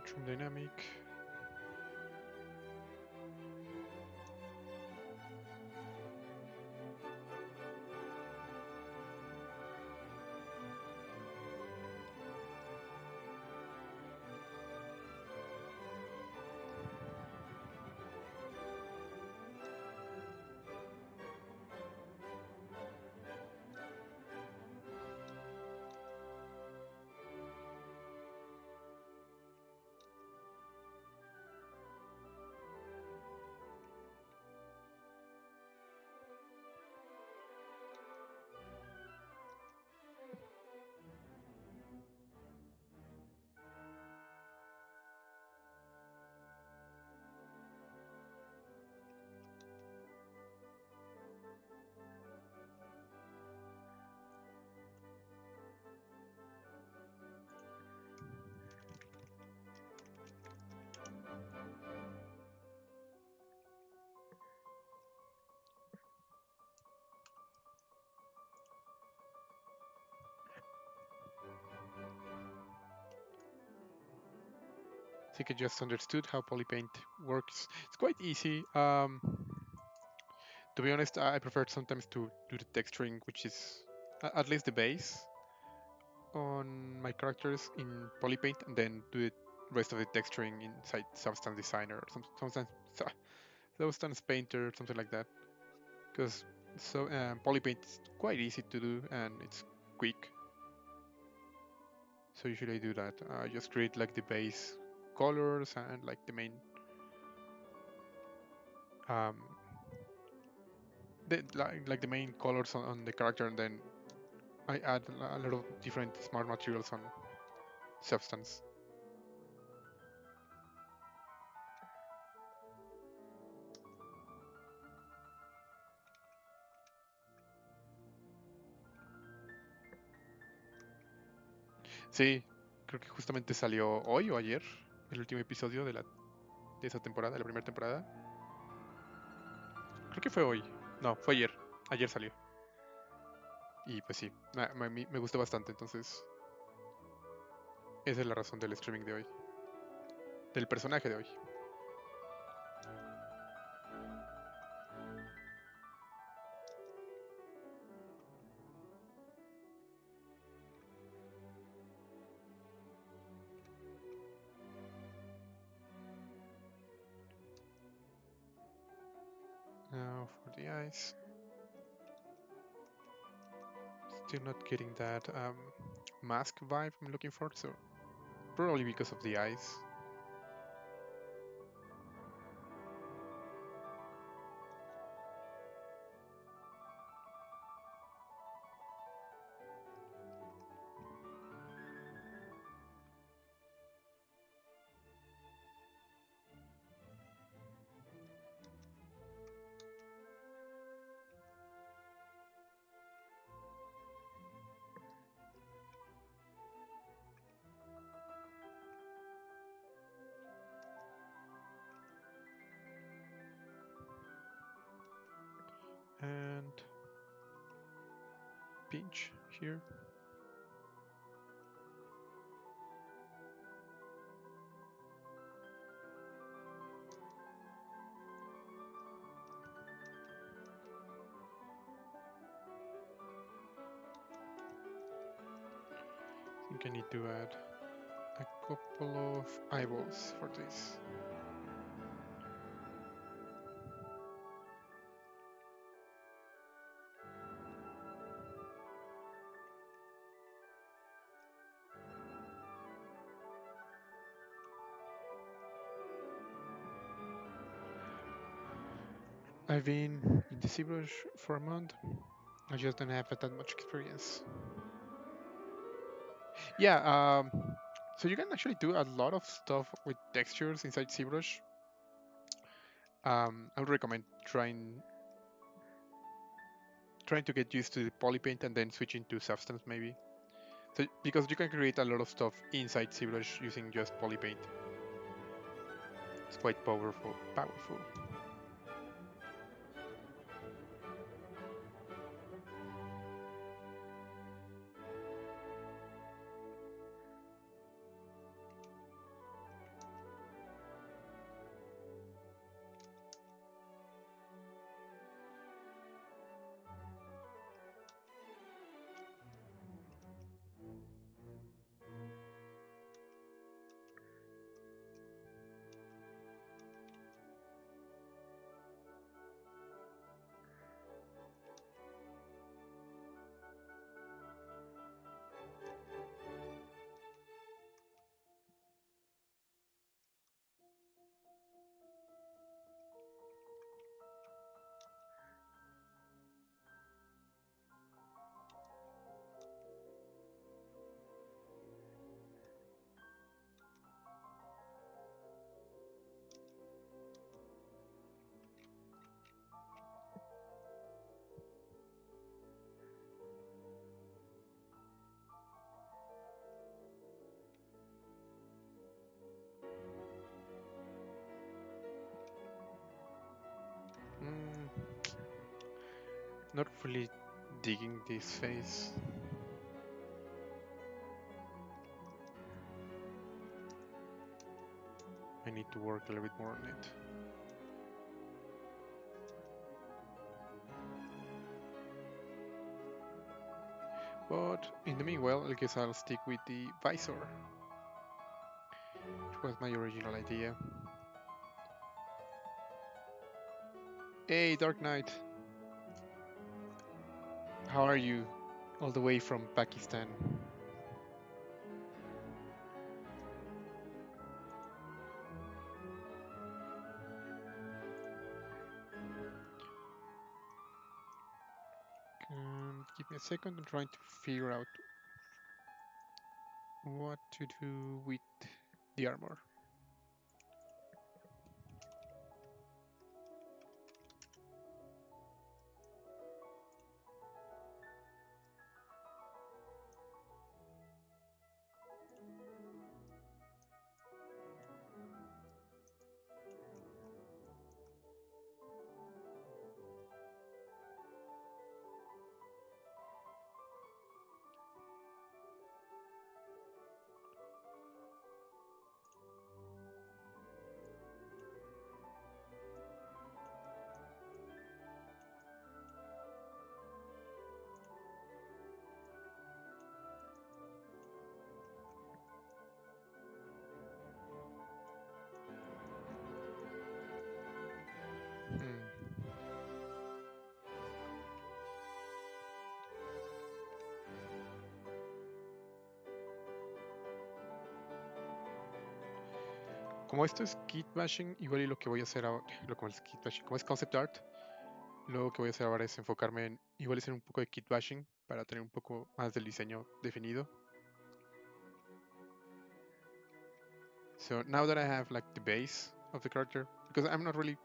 Trim dynamic. I think I just understood how polypaint works. It's quite easy. To be honest, I prefer sometimes to do the texturing, which is at least the base on my characters in polypaint, and then do the rest of the texturing inside Substance Designer or sometimes Substance Painter, something like that. Because polypaint is quite easy to do and it's quick. So usually I do that. I just create like the base colors and like the main um, like the main colors on the character, and then I add a lot of different smart materials on Substance. Sí, creo que justamente salió hoy o ayer el último episodio de esa temporada, de la primera temporada. Creo que fue hoy. No, fue ayer. Ayer salió. Y pues sí, me gustó bastante, entonces esa es la razón del streaming de hoy. Del personaje de hoy. Now for the eyes. Still not getting that mask vibe I'm looking for, so probably because of the eyes. pinch here. I think I need to add a couple of eyeballs for this. I've been in the ZBrush for a month. I just don't have that much experience. Yeah, so you can actually do a lot of stuff with textures inside ZBrush. I would recommend trying to get used to the polypaint and then switching to substance maybe. So because you can create a lot of stuff inside ZBrush using just polypaint. It's quite powerful. Not really digging this face. I need to work a little bit more on it. But in the meanwhile, I guess I'll stick with the visor, which was my original idea. Hey, Dark Knight! How are you? All the way from Pakistan. Give me a second, I'm trying to figure out what to do with the armor. Como esto es kitbashing, igual y lo que voy a hacer ahora, como es kitbashing, como es concept art, lo que voy a hacer ahora es enfocarme en igual hacer un poco de kitbashing para tener un poco más del diseño definido. So now that I have like the base of the character, because I'm not really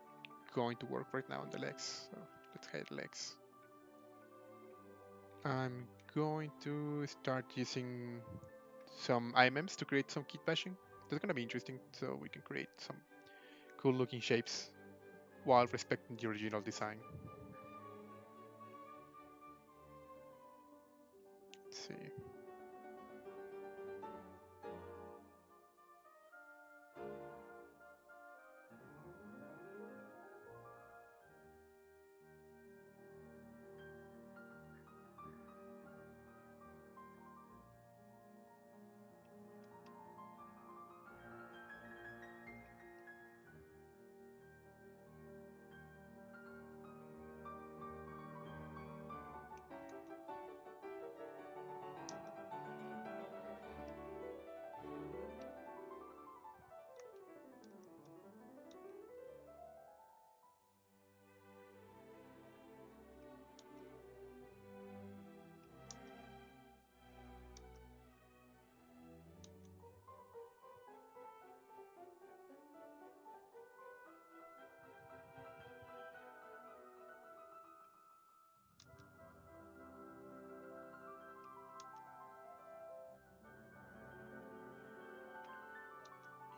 going to work right now on the legs, so let's hide legs. I'm going to start using some IMMs to create some kitbashing. That's gonna be interesting, so we can create some cool looking shapes while respecting the original design. see.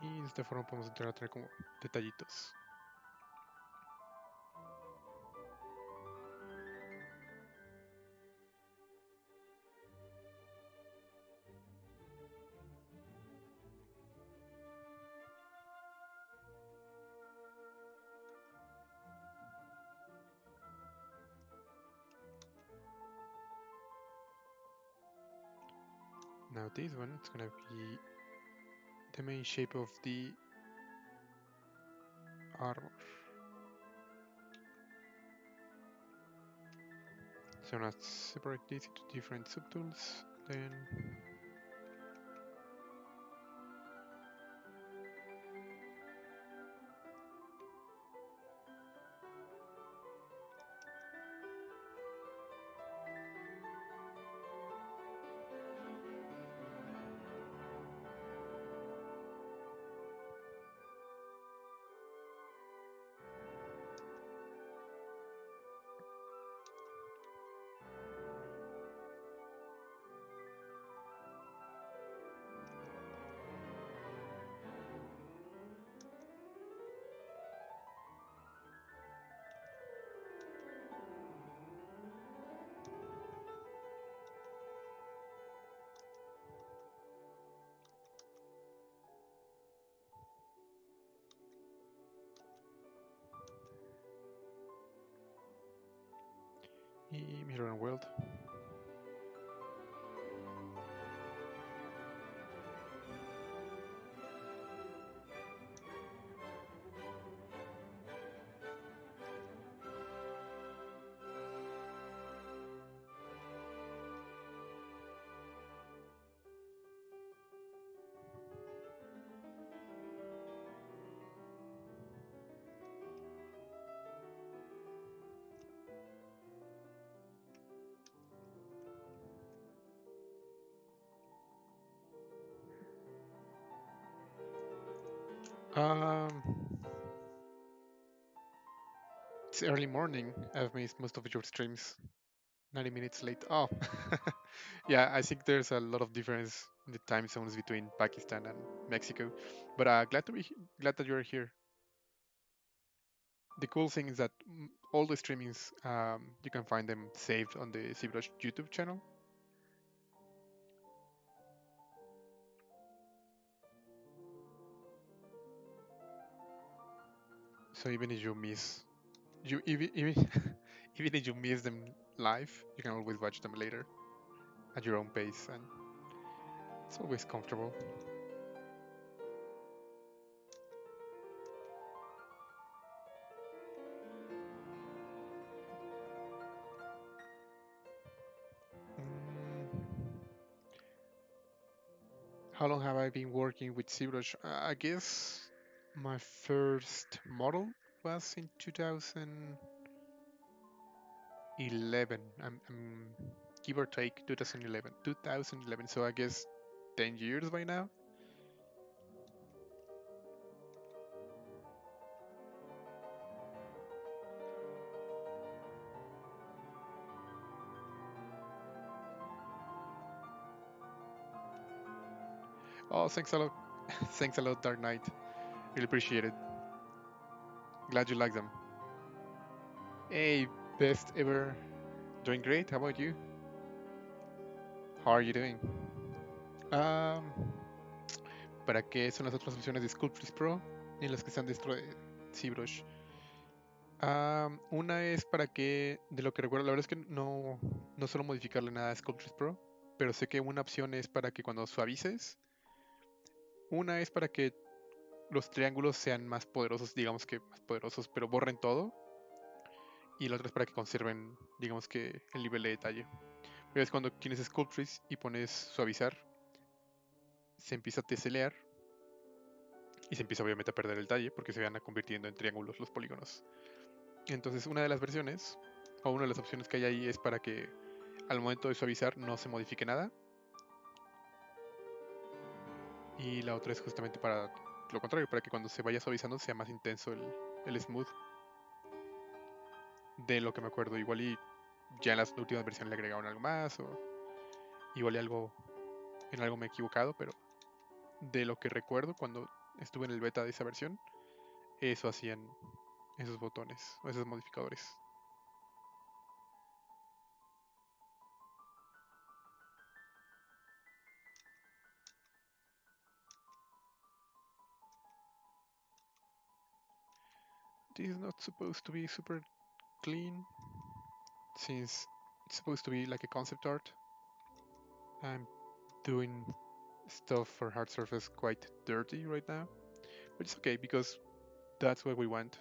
Y de esta forma podemos entrar a tener como detallitos. Now this one, it's gonna be the main shape of the armor. So now separate these into different subtools, then mirror and weld. Um, it's early morning. I've missed most of your streams. 90 minutes late. Oh, yeah. I think there's a lot of difference in the time zones between Pakistan and Mexico. But glad that you're here. The cool thing is that all the streamings you can find them saved on the ZBrush YouTube channel. So even if you miss you even even if you miss them live, you can always watch them later at your own pace, and it's always comfortable. How long have I been working with ZBrush? I guess my first model was in 2011. I'm give or take 2011. 2011. So I guess 10 years by now. Oh, thanks a lot. Thanks a lot, Dark Knight. Really appreciate it. Glad you like them. Hey, best ever. Doing great. How about you? How are you doing? Um, ¿Para qué son las otras opciones de Sculptris Pro y las que están dentro de ZBrush? Una es para que, de lo que recuerdo, la verdad es que no suelo modificarle nada a Sculptris Pro, pero sé que una opción es para que cuando suavices, una es para que los triángulos sean más poderosos, digamos que más poderosos, pero borren todo, y la otra es para que conserven, digamos que, el nivel de detalle. Pero es cuando tienes Sculptris y pones suavizar, se empieza a teselear y se empieza obviamente a perder el detalle porque se van convirtiendo en triángulos los polígonos. Entonces una de las versiones o una de las opciones que hay ahí es para que al momento de suavizar no se modifique nada, y la otra es justamente para lo contrario, para que cuando se vaya suavizando sea más intenso el smooth. De lo que me acuerdo, igual y ya en las últimas versiones le agregaron algo más, o igual y en algo me he equivocado, pero de lo que recuerdo cuando estuve en el beta de esa versión, eso hacían esos botones o esos modificadores. This is not supposed to be super clean since it's supposed to be like a concept art. I'm doing stuff for hard surface quite dirty right now, but it's okay because that's what we want.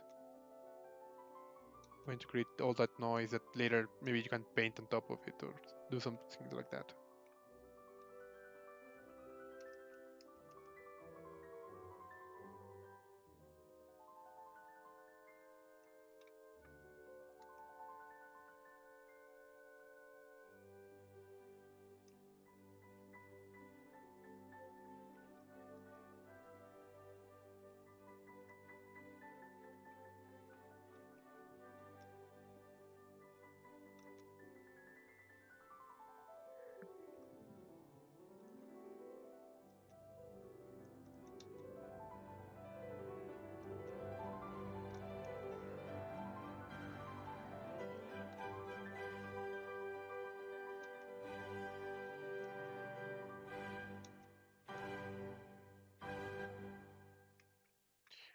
Going to create all that noise that later maybe you can paint on top of it or do something like that.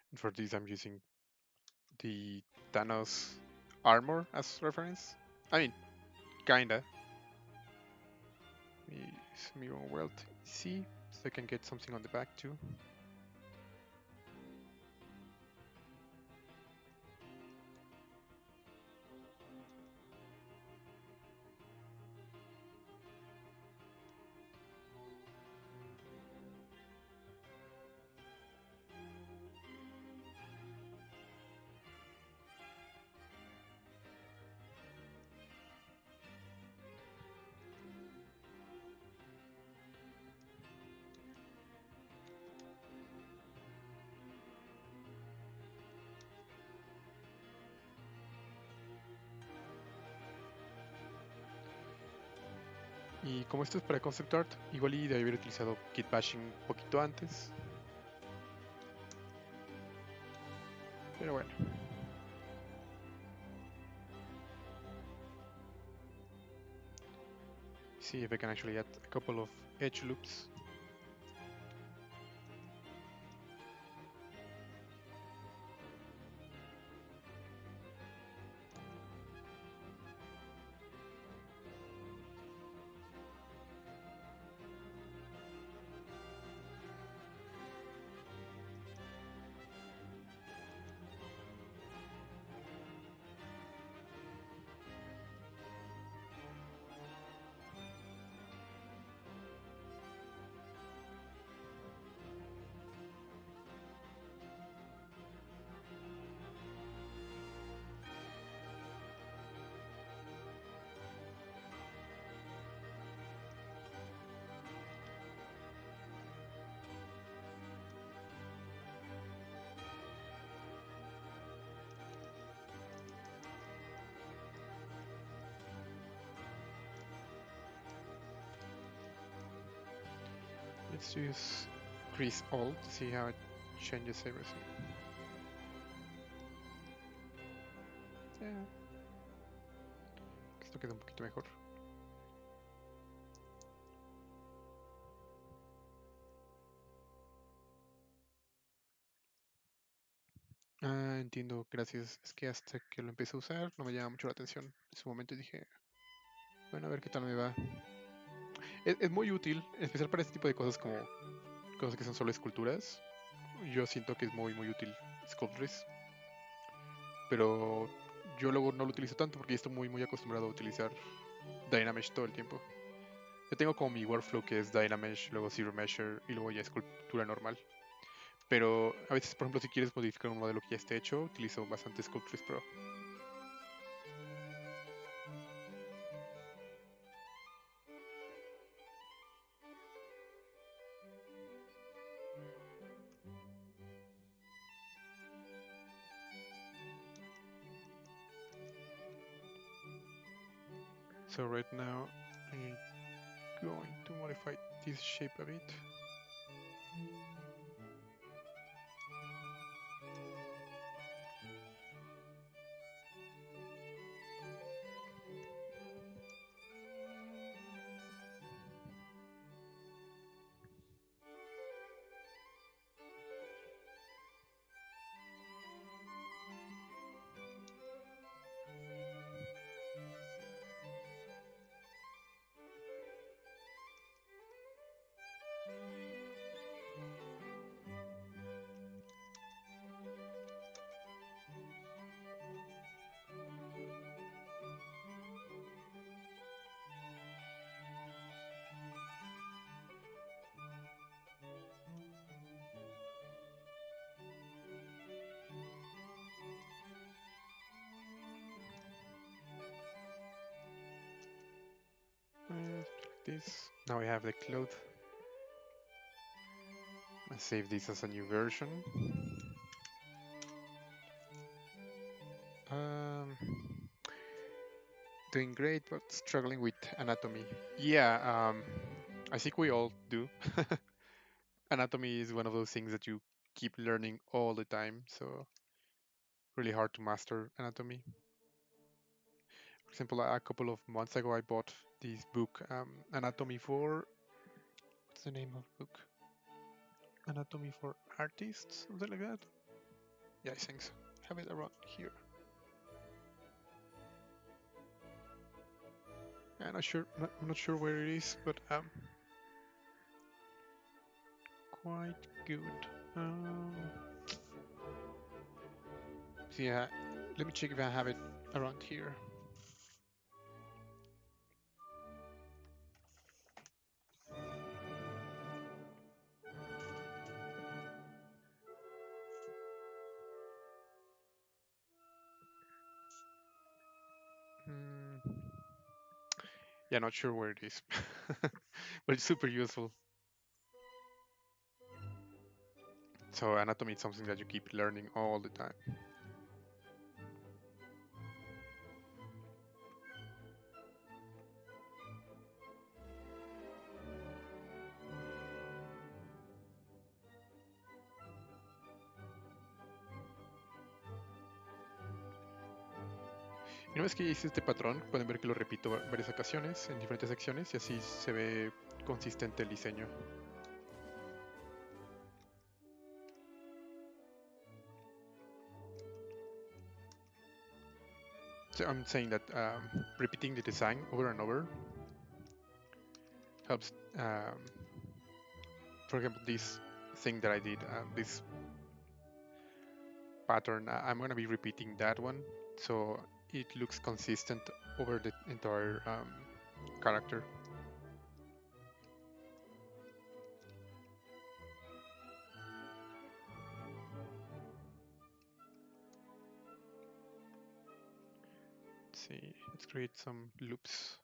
And for this, I'm using the Thanos armor as reference. I mean, kinda. Mirror World C, so I can get something on the back too. Y como esto es para concept art, igual y debe haber utilizado kitbashing un poquito antes. Pero bueno. See if I can actually add a couple of edge loops. Let's use Crease Alt to see how it changes everything. Yeah. Esto queda un poquito mejor. Ah, entiendo, gracias. Es que hasta que lo empecé a usar no me llama mucho la atención. En su momento dije, bueno, a ver qué tal me va. Es muy útil, en especial para este tipo de cosas como cosas que son solo esculturas. Yo siento que es muy útil Sculptris, pero yo luego no lo utilizo tanto porque ya estoy muy acostumbrado a utilizar Dynamesh todo el tiempo. Yo tengo como mi workflow que es Dynamesh, luego Zero Measure y luego ya escultura normal. Pero a veces, por ejemplo, si quieres modificar un modelo que ya esté hecho, utilizo bastante Sculptris Pro. So right now I'm going to modify this shape a bit. Like this. Now we have the cloth. Let's save this as a new version. Um, Doing great, but struggling with anatomy. Yeah, I think we all do. Anatomy is one of those things that you keep learning all the time, so really hard to master anatomy. For example, a couple of months ago, I bought this book, Anatomy for. What's the name of the book? Anatomy for Artists, something like that. Yeah, I think so. Have it around here. I'm not sure. I'm not sure where it is, but quite good. So yeah, let me check if I have it around here. Hmm. Yeah, not sure where it is, but it's super useful. So anatomy is something that you keep learning all the time. Y una vez que hice este patrón, pueden ver que lo repito varias ocasiones en diferentes secciones y así se ve consistente el diseño. So I'm saying that repeating the design over and over helps. For example, this thing that I did, this pattern, I'm going to be repeating that one, so it looks consistent over the entire character. Let's see, let's create some loops.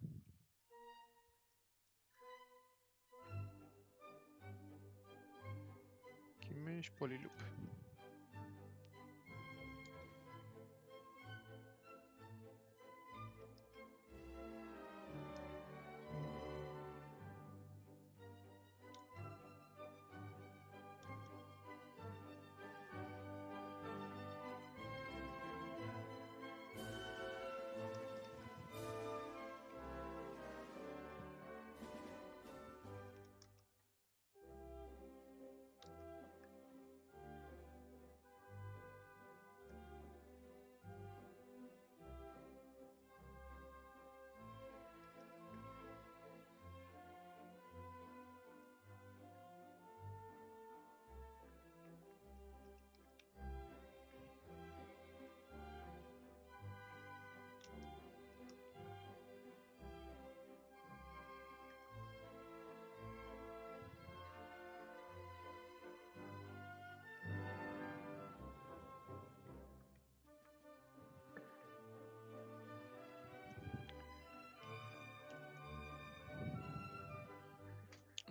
Mesh polyloop.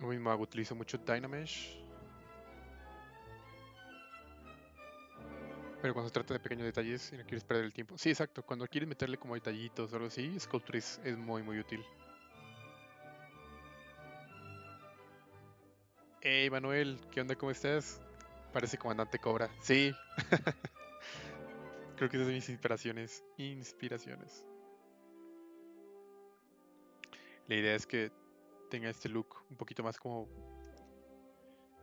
Lo mismo hago, utilizo mucho Dynamesh. Pero cuando se trata de pequeños detalles y no quieres perder el tiempo. Sí, exacto. Cuando quieres meterle como detallitos o algo así, Sculpting es muy, muy útil. Hey, Manuel, ¿qué onda? ¿Cómo estás? Parece comandante Cobra. Sí, creo que esas son mis inspiraciones. Inspiraciones. La idea es que tenga este look un poquito más como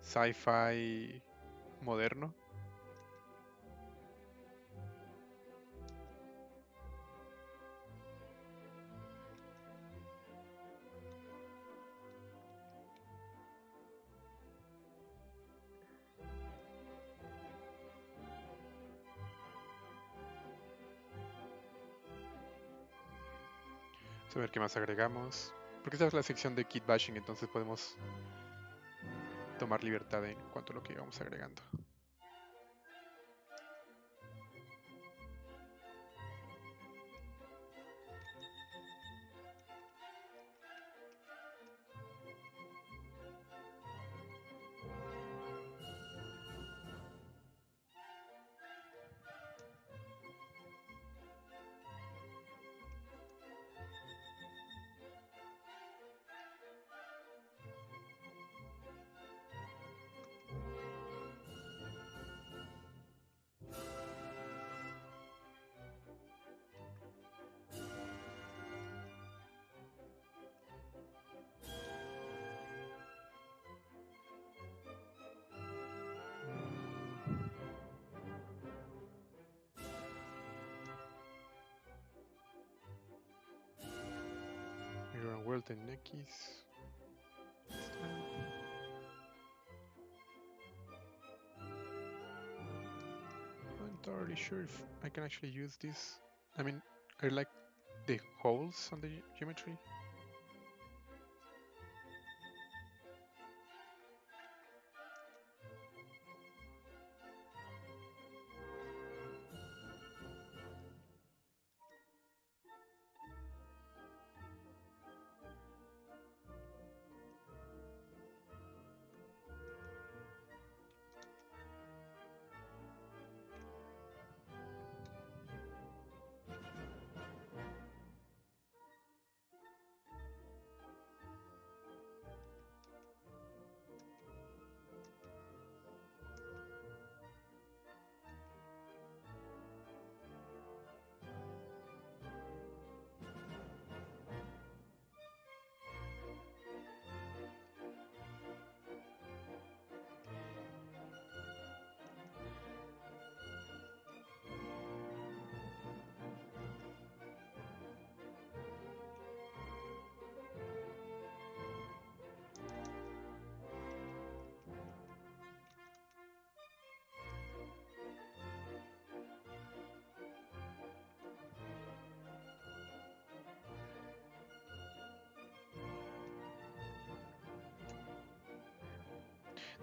sci-fi moderno. Vamos a ver qué más agregamos. Porque esta es la sección de kitbashing, entonces podemos tomar libertad en cuanto a lo que vamos agregando. Mirror World en X. Not entirely sure if I can actually use this. I mean, I like the holes on the geometry.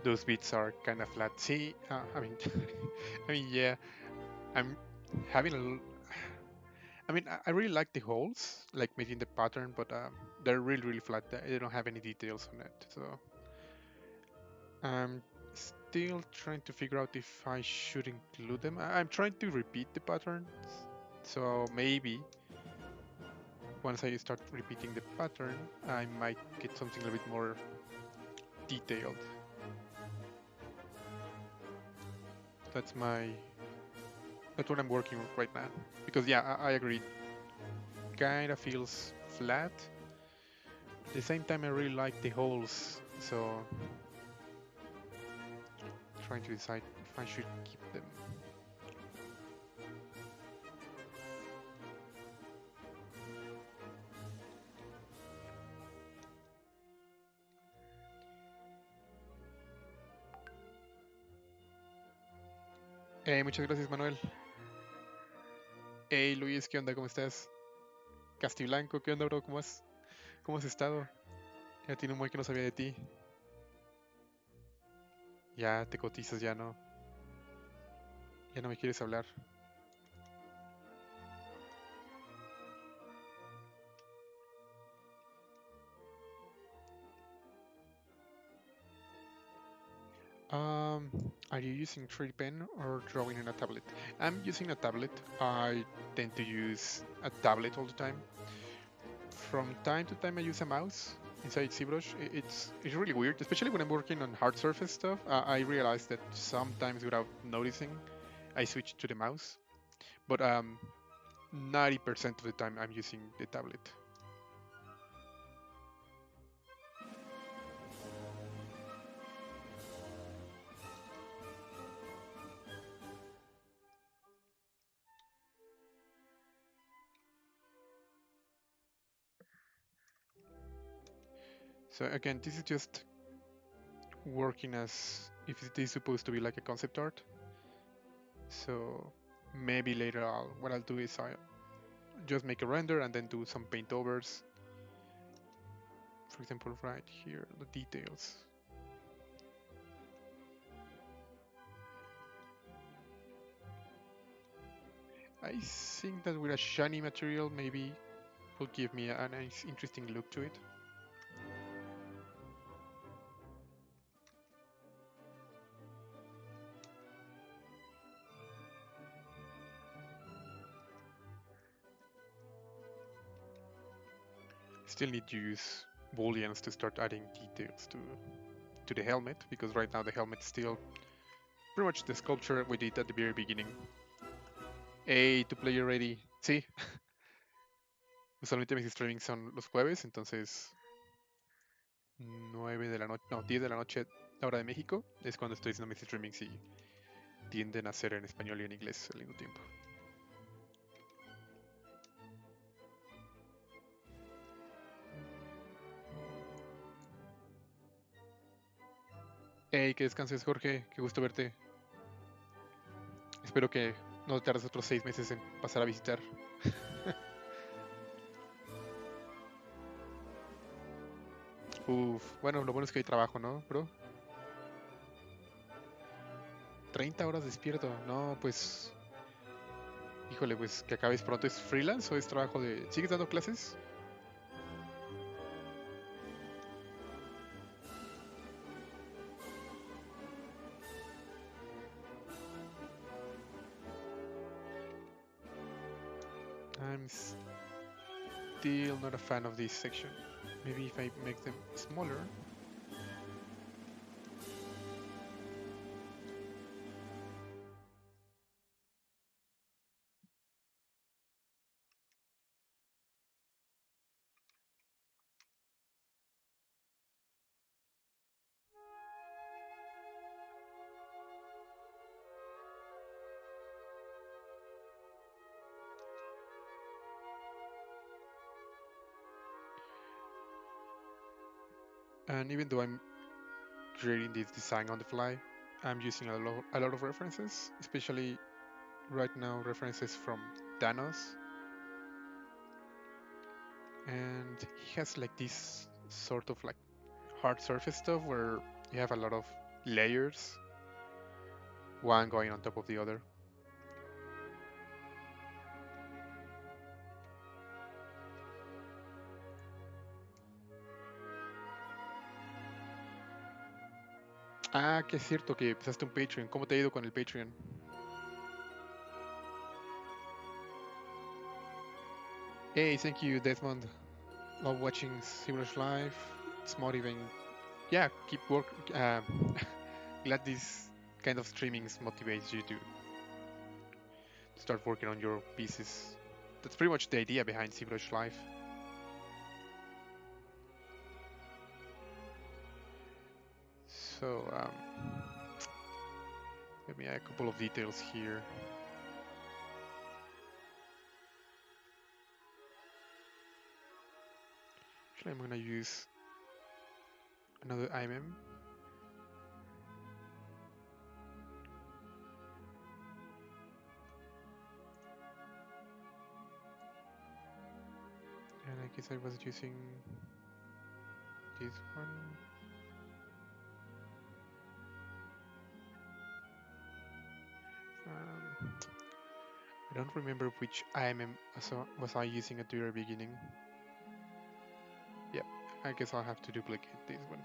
Those bits are kind of flat. See, I mean, I mean, yeah, I'm having I mean, I really like the holes, like making the pattern, but they're really, really flat. They don't have any details on it, so I'm still trying to figure out if I should include them. I'm trying to repeat the patterns, so maybe once I start repeating the pattern, I might get something a little bit more detailed. That's what I'm working on right now. Because yeah, I agree. Kinda feels flat. At the same time, I really like the holes, so trying to decide if I should keep them. Muchas gracias, Manuel. Hey, Luis, ¿qué onda? ¿Cómo estás? Castiblanco, ¿qué onda, bro? ¿Cómo has estado? Ya tiene un buen que no sabía de ti. Ya te cotizas, ya no. Ya no me quieres hablar. Are you using 3D pen or drawing in a tablet? I'm using a tablet. I tend to use a tablet all the time. From time to time, I use a mouse inside ZBrush. It's really weird, especially when I'm working on hard surface stuff. I realize that sometimes, without noticing, I switch to the mouse. But 90% of the time, I'm using the tablet. So again, this is just working as if it is supposed to be like a concept art. So maybe later what I'll do is I just make a render and then do some paint overs. For example, right here, the details. I think that with a shiny material maybe will give me a nice interesting look to it. Still need to use Booleans to start adding details to the helmet, because right now the helmet is still pretty much the sculpture we did at the very beginning. Hey, to player ready. Sí, usualmente mis streamings son los jueves, entonces 9 de la noche, no, 10 de la noche, la hora de México, es cuando estoy haciendo mis streamings y tienden a ser en español y en inglés al mismo tiempo. Hey, que descanses, Jorge, qué gusto verte. Espero que no tardes otros 6 meses en pasar a visitar. Uf, bueno, lo bueno es que hay trabajo, ¿no, bro? 30 horas despierto, no, pues, híjole, pues que acabes pronto. ¿Es freelance o es trabajo de... ¿Sigues dando clases? I'm still not a fan of this section. Maybe if I make them smaller. And even though I'm creating this design on the fly, I'm using a lot of references, especially right now references from Thanos. And he has like this sort of like hard surface stuff where you have a lot of layers, one going on top of the other. Ah, que es cierto que empezaste un Patreon. ¿Cómo te ha ido con el Patreon? Hey, thank you, Desmond. Love watching ZBrush Live. It's motivating. Yeah, keep work. Glad this kind of streamings motivates you to start working on your pieces. That's pretty much the idea behind ZBrush Live. So, let me add a couple of details here. Actually, I'm gonna use another IMM. And I guess I was using this one. I don't remember which IMM was I using at the very beginning. Yep, I guess I'll have to duplicate this one.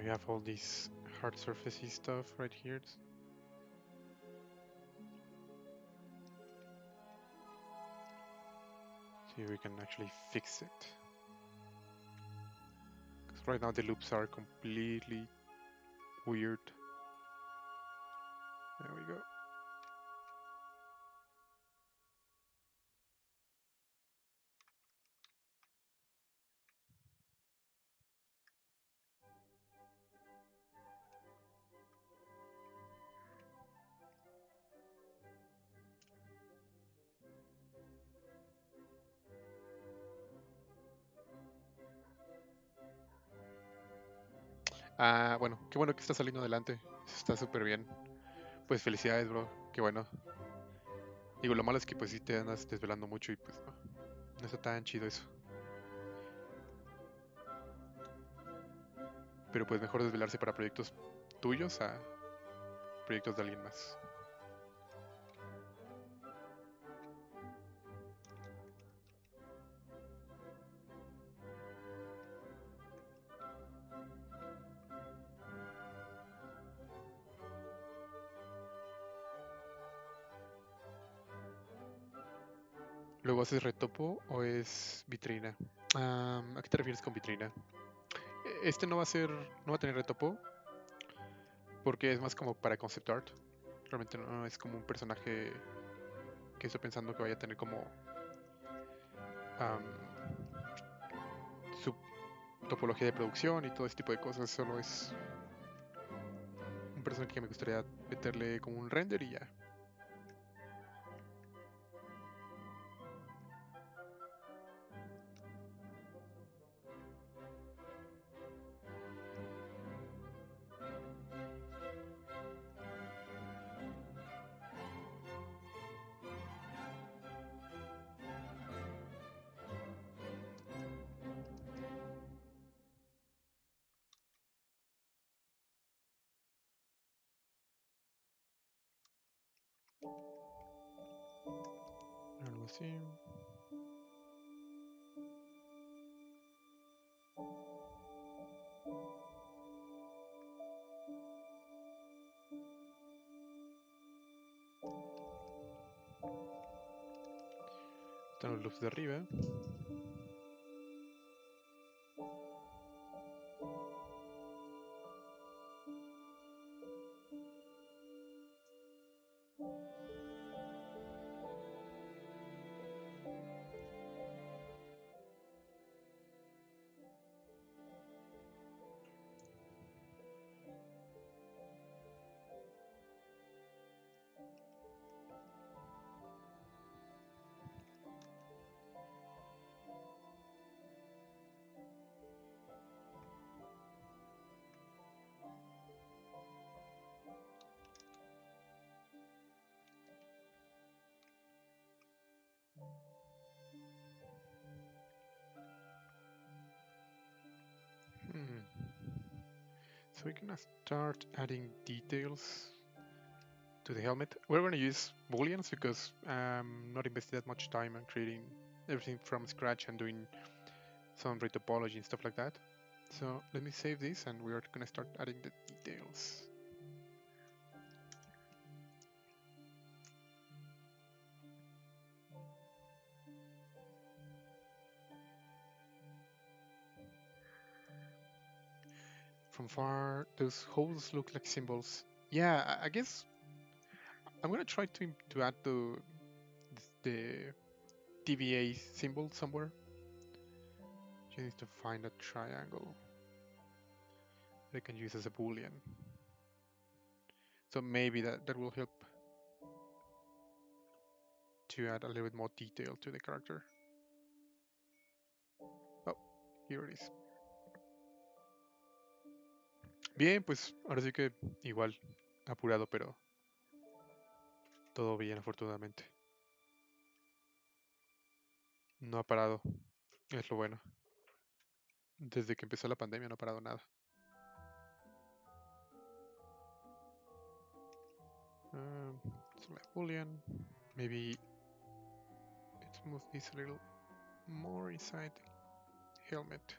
you have all these hard surfacey stuff right here. See if we can actually fix it. Because right now the loops are completely weird. There we go. Ah, bueno, qué bueno que está saliendo adelante. Está súper bien. Pues felicidades, bro. Qué bueno. Digo, lo malo es que pues sí te andas desvelando mucho y pues no, no está tan chido eso. Pero pues mejor desvelarse para proyectos tuyos a proyectos de alguien más. ¿Luego haces retopo o es vitrina? ¿A qué te refieres con vitrina? Este no va a ser, no va a tener retopo porque es más como para concept art. Realmente no es como un personaje que estoy pensando que vaya a tener como am, su topología de producción y todo ese tipo de cosas. Solo es un personaje que me gustaría meterle como un render y ya. Algo así. Están los loops de arriba. So we're gonna start adding details to the helmet. We're gonna use Booleans because I'm not investing that much time on creating everything from scratch and doing some retopology and stuff like that. So let me save this and we are gonna start adding the details. From far, those holes look like symbols. Yeah, I guess I'm gonna try to add the TVA symbol somewhere. Just need to find a triangle that I can use as a boolean. So maybe that will help to add a little bit more detail to the character. Oh, here it is. Bien, pues ahora sí que igual, apurado, pero todo bien afortunadamente. No ha parado, es lo bueno. Desde que empezó la pandemia no ha parado nada. Select boolean. Maybe let's move this a little more inside the helmet.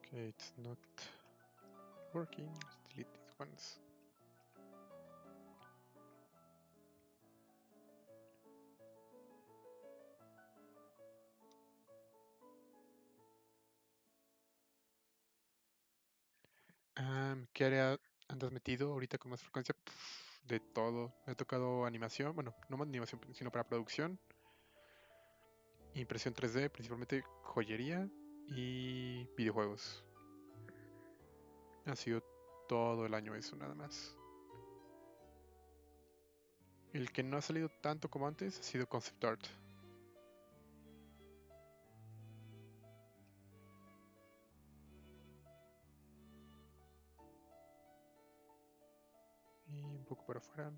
Okay, it's not working. Let's delete these ones. ¿Qué área andas metido ahorita con más frecuencia? De todo. Me ha tocado animación, bueno, no más animación, sino para producción, impresión 3D, principalmente joyería y videojuegos. Ha sido todo el año eso, nada más. El que no ha salido tanto como antes ha sido concept art. Y un poco por afuera.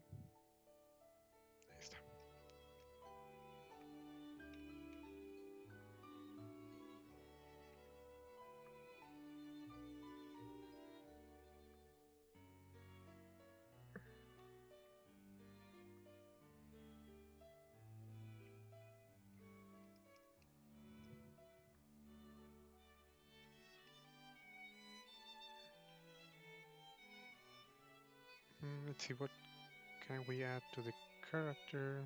Ahí está. Let's see what can we add to the character.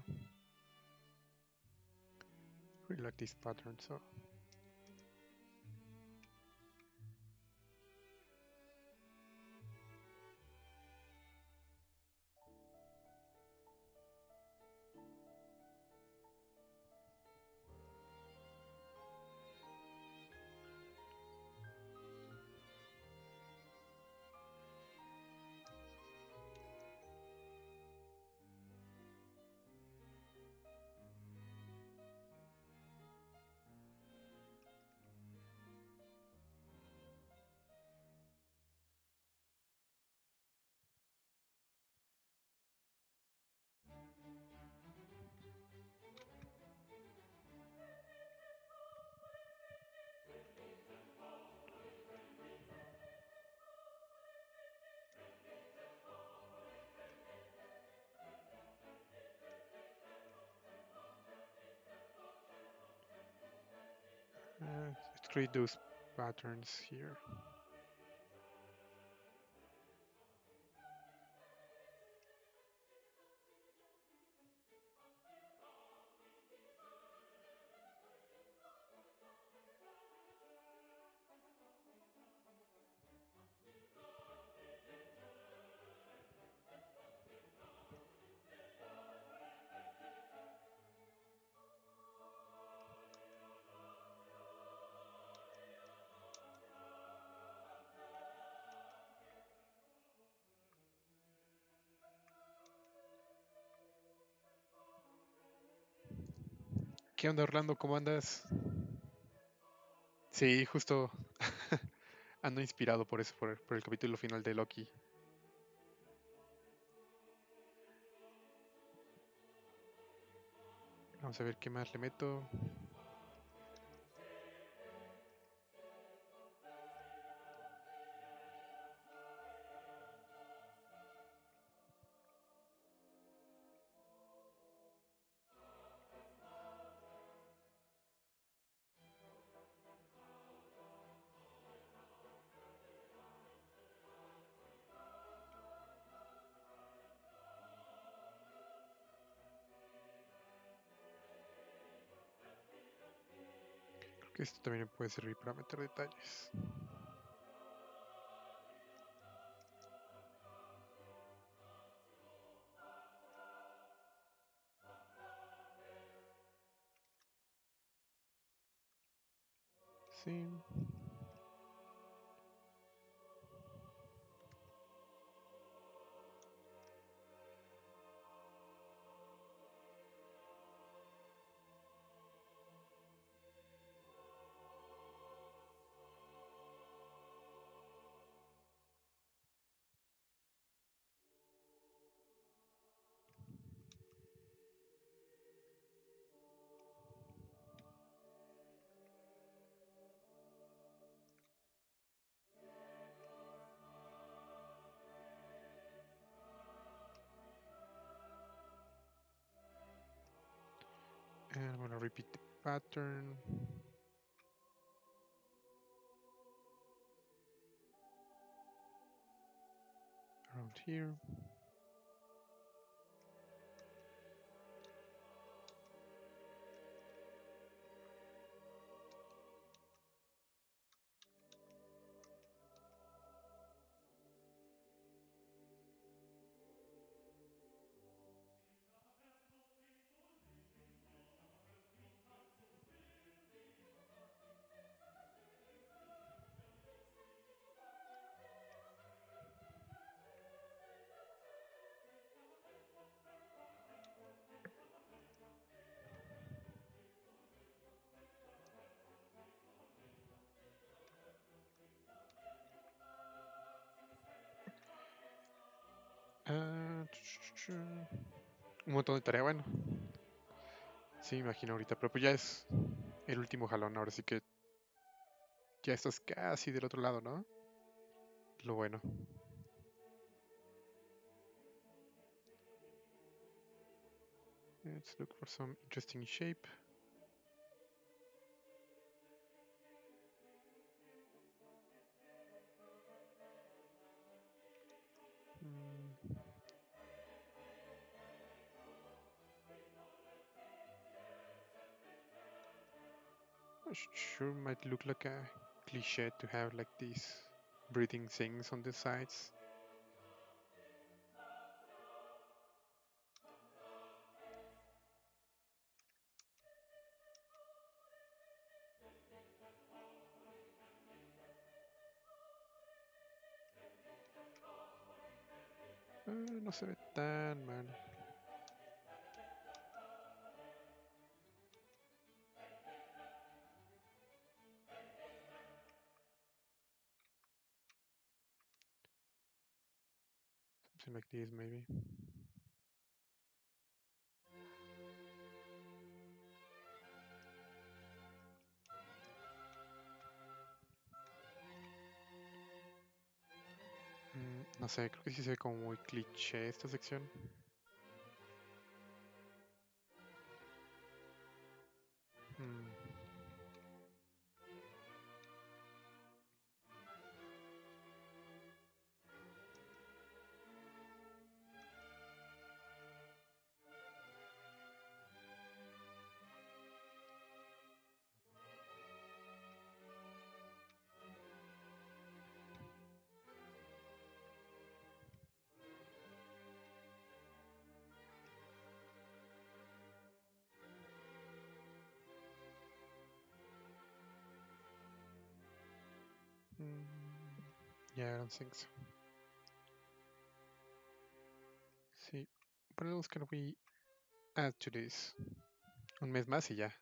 Really like this pattern, so let's create those patterns here. ¿Qué onda, Orlando? ¿Cómo andas? Sí, justo ando inspirado por eso, por el capítulo final de Loki. Vamos a ver qué más le meto. Creo que esto también puede servir para meter detalles. Sí. And I'm gonna repeat the pattern. around here. Ah, un montón de tarea, bueno. Sí, me imagino ahorita, pero pues ya es el último jalón, ahora sí que ya estás casi del otro lado, ¿no? Lo bueno. Let's look for some interesting shape. Sure might look like a cliche to have like these breathing things on the sides. No se ve tan mal. Something like this maybe. No sé, creo que sí se ve como muy cliché esta sección. Yeah, I don't think so. Sí. What else can we add to this? Un mes más y ya.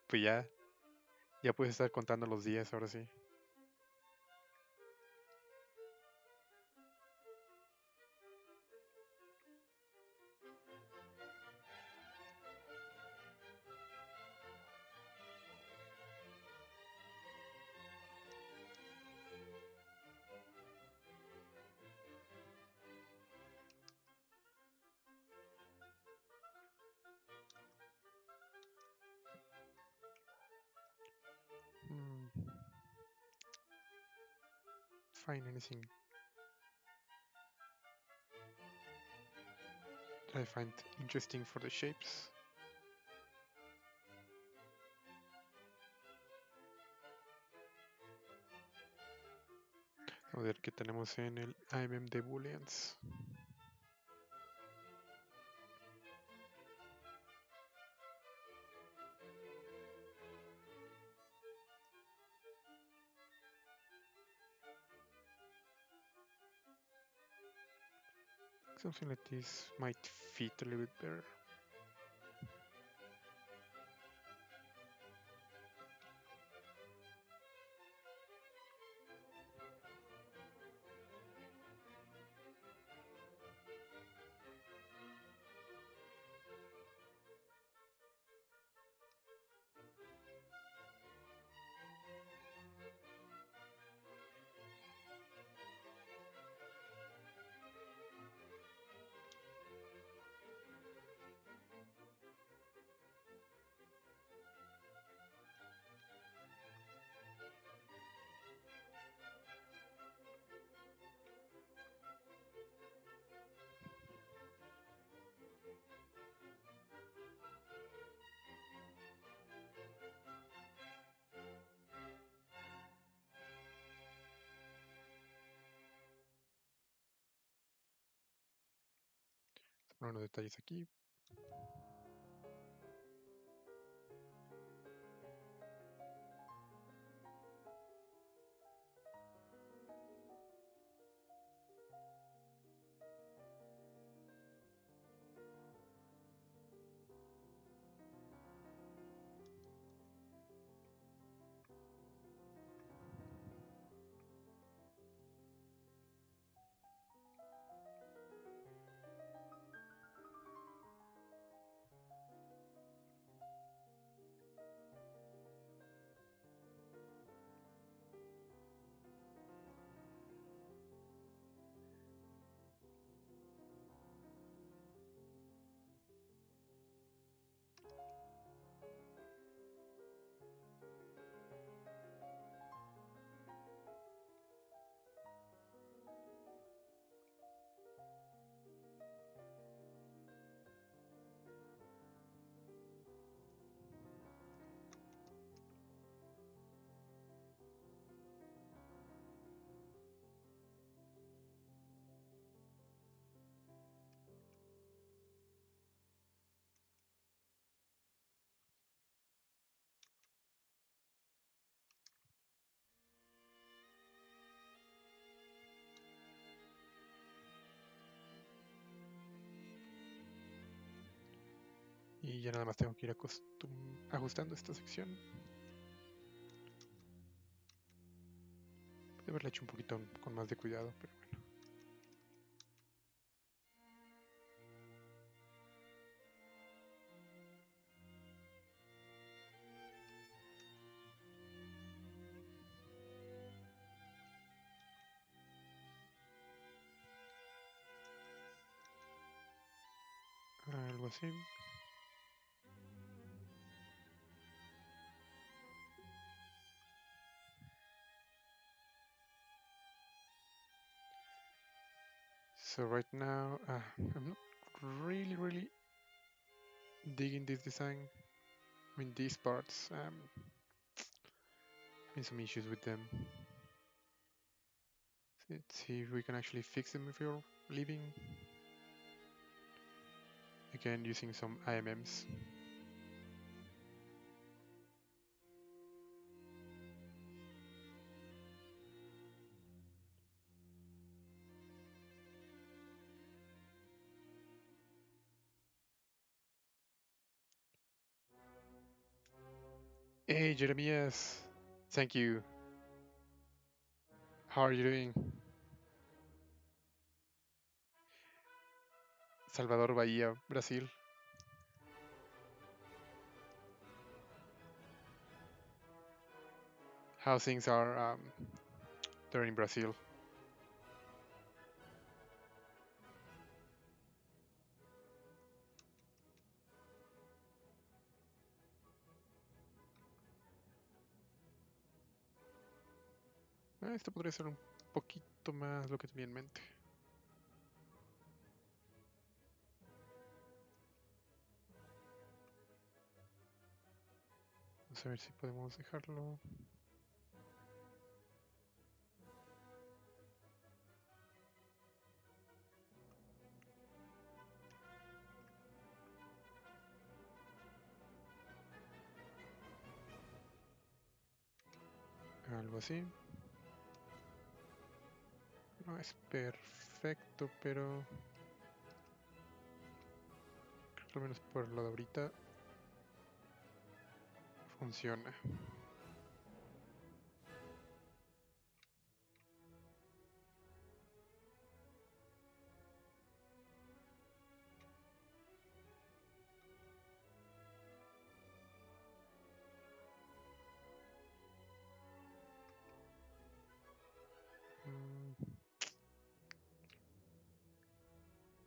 Pues ya puedes estar contando los días ahora sí. Find anything that I find interesting for the shapes. A ver qué tenemos en el AMM de Booleans. Something like this might fit a little bit better. Unos detalles aquí. Y ya nada más tengo que ir ajustando esta sección. Pude haberla hecho un poquito con más de cuidado, pero bueno. Algo así. So right now, I'm not really digging this design. I mean, these parts, having some issues with them. Let's see if we can actually fix them if we're leaving. Again, using some IMMs. Hey, Jeremias. Thank you. How are you doing? Salvador Bahía, Brasil. How things are there in Brazil? Esto podría ser un poquito más lo que tenía en mente. Vamos a ver si podemos dejarlo. Algo así. No es perfecto, pero creo que al menos por lo de ahorita funciona.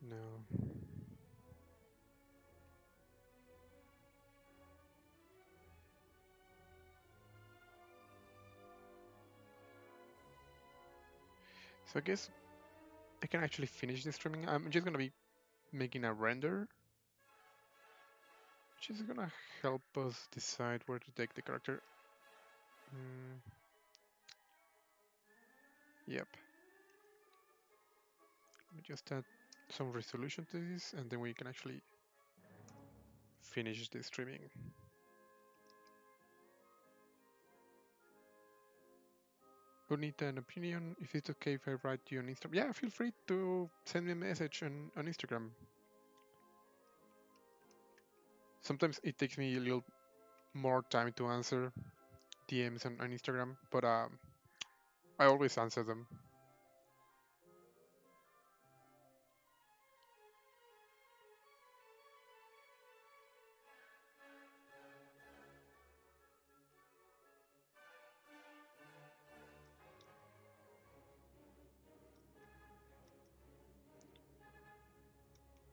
No. So I guess I can actually finish the streaming. I'm just gonna be making a render, which is gonna help us decide where to take the character. Yep. Let me just add some resolution to this, and then we can actually finish the streaming. Would need an opinion if it's okay if I write you on Instagram. Yeah, feel free to send me a message on Instagram. Sometimes it takes me a little more time to answer DMs on Instagram, but I always answer them.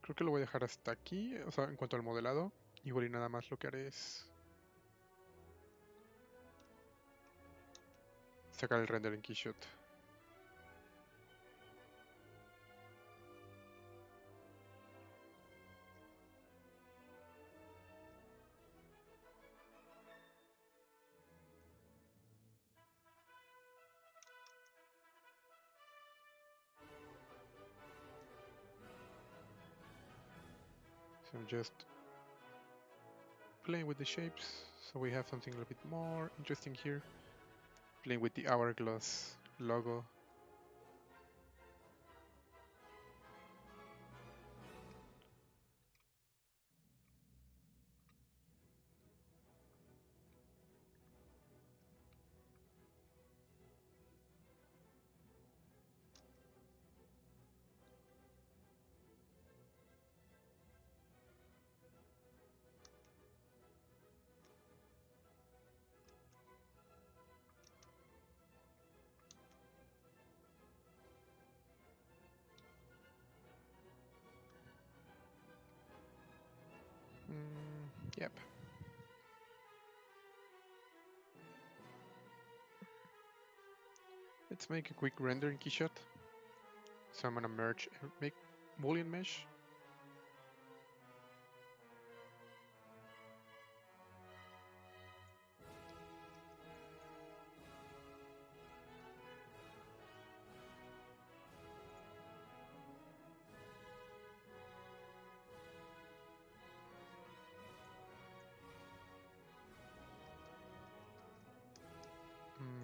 Creo que lo voy a dejar hasta aquí, o sea, en cuanto al modelado. Igual y nada más lo que haré es sacar el render en Keyshot. So I'm just playing with the shapes, so we have something a little bit more interesting here. Playing with the hourglass logo. Yep. Let's make a quick render in Keyshot. So I'm gonna merge and make Boolean mesh.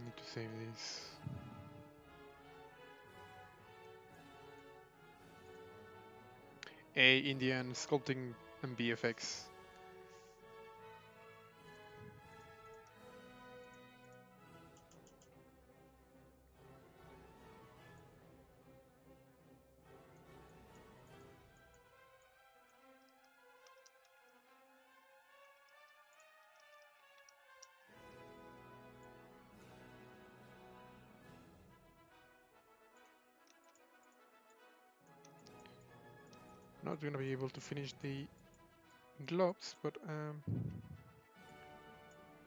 Need to save this. Indian sculpting and VFX. Not gonna be able to finish the globes, but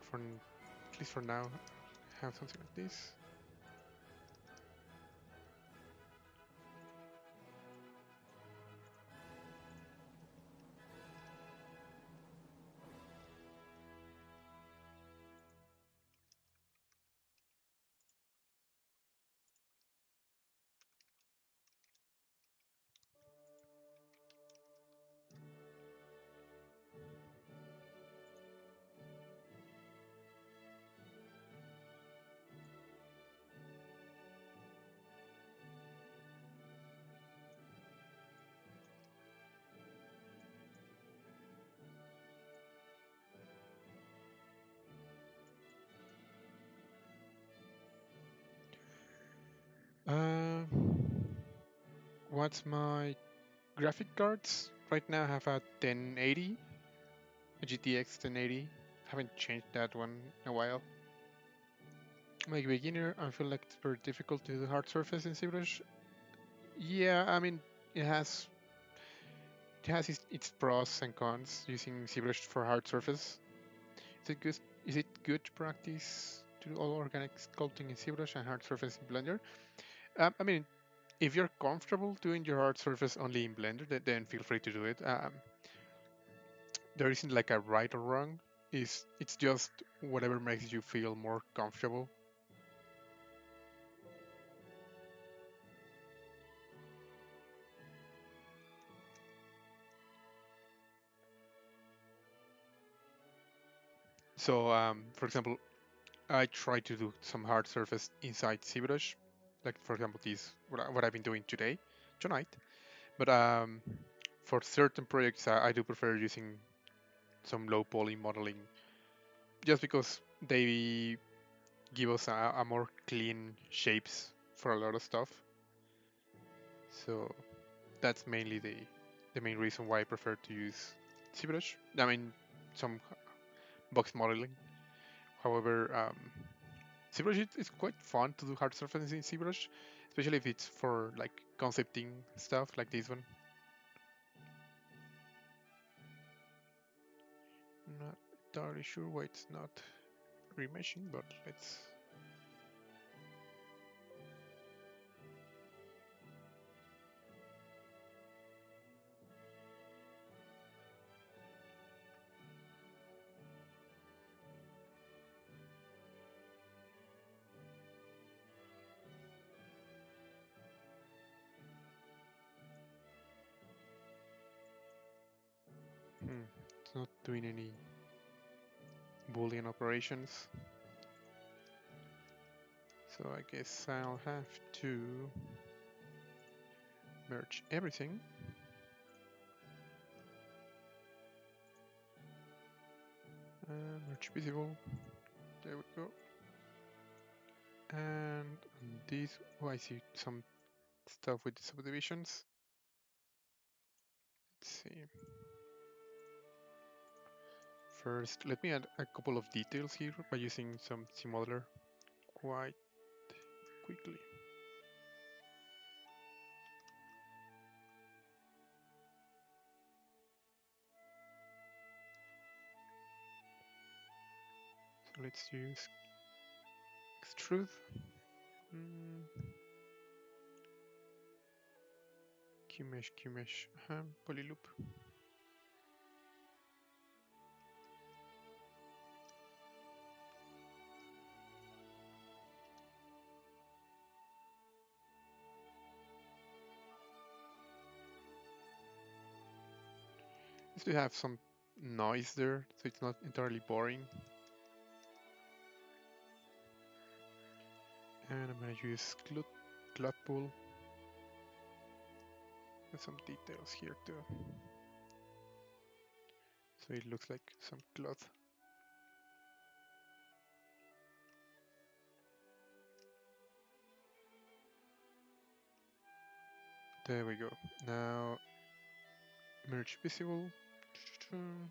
for at least for now, have something like this. Uh, what's my graphic cards? Right now I have a 1080, a GTX 1080. Haven't changed that one in a while. I'm a beginner. I feel like it's very difficult to do hard surface in ZBrush. Yeah, I mean it has its pros and cons using ZBrush for hard surface. Is it good? Is it good to practice to do all organic sculpting in ZBrush and hard surface in Blender? I mean, if you're comfortable doing your hard surface only in Blender, then feel free to do it. There isn't like a right or wrong. It's just whatever makes you feel more comfortable. So, for example, I try to do some hard surface inside ZBrush, like for example, this what I've been doing tonight. But for certain projects, I do prefer using some low poly modeling, just because they give us a more clean shapes for a lot of stuff. So that's mainly the main reason why I prefer to use ZBrush. I mean, some box modeling. However, ZBrush is quite fun to do hard surfaces in ZBrush, especially if it's for like concepting stuff like this one. Not entirely sure why it's not remeshing, but let's. It's not doing any Boolean operations. So I guess I'll have to merge everything. Merge visible. There we go. And this, oh, I see some stuff with the subdivisions. Let's see. First, let me add a couple of details here by using some SimModeler quite quickly. So let's use extrude. Qmesh, polyloop. Just to have some noise there, so it's not entirely boring. And I'm gonna use cloth pool. With some details here too. So it looks like some cloth. There we go. Now merge visible. And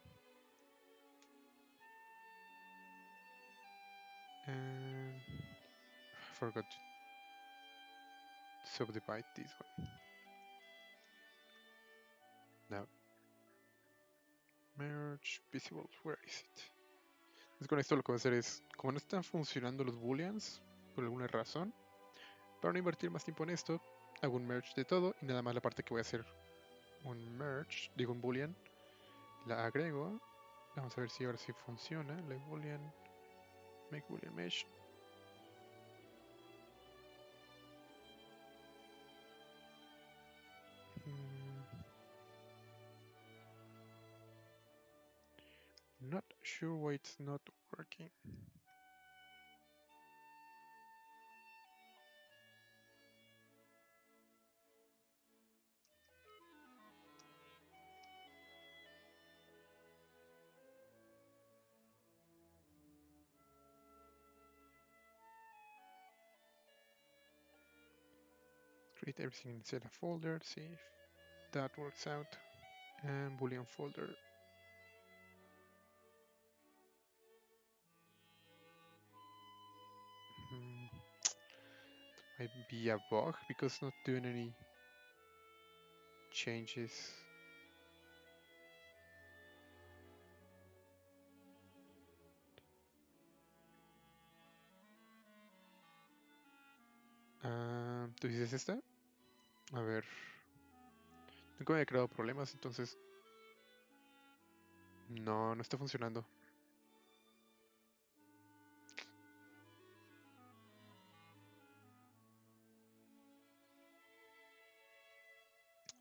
I forgot to subdivide this one. Now merge visible, where is it? Entonces con esto lo que voy a hacer es, como no están funcionando los booleans, por alguna razón, para no invertir más tiempo en esto, hago un merge de todo y nada más la parte que voy a hacer un merge, digo un boolean, la agrego. Vamos a ver si ahora sí funciona. La boolean, make boolean mesh. Not sure why it's not working. Create everything inside a folder, see if that works out. And boolean folder. Might be a bug because not doing any changes. ¿Tú dices esta? A ver. Nunca me había creado problemas, entonces. No, no está funcionando.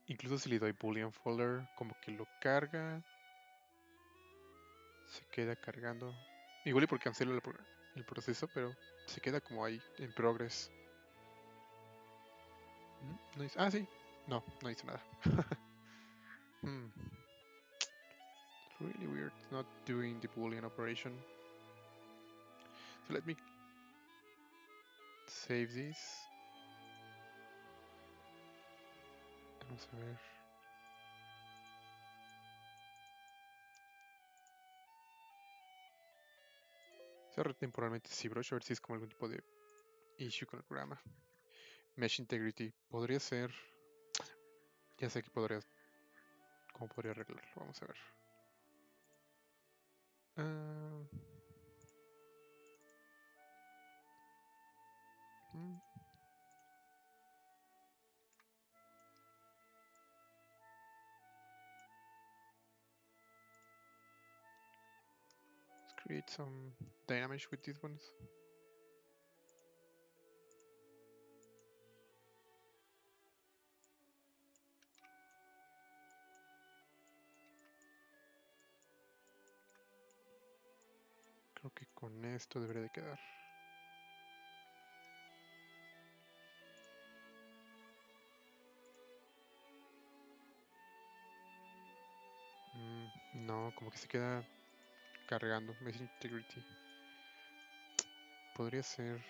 Incluso si le doy boolean folder, como que lo carga. Se queda cargando. Igual y porque cancelo el proceso, pero se queda como ahí en progress. No hizo, sí. No hizo nada. Hmm. Really weird not doing the Boolean operation. So let me save this. Vamos a ver. Cerro temporalmente ZBrush, a ver si es como algún tipo de issue con el programa. Mesh Integrity. Podría ser. Ya sé que podría. ¿Cómo podría arreglarlo? Vamos a ver. Ah, mm, let's create some dynamics with these ones. Creo que con esto debería de quedar. No, como que se queda cargando. Mesh Integrity. Podría ser.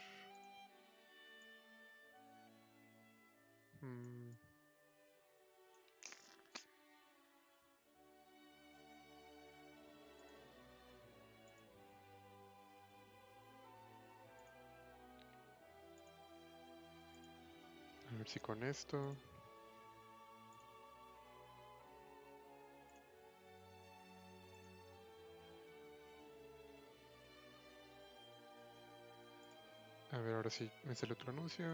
A ver si con esto. A ver, ahora sí me sale otro anuncio.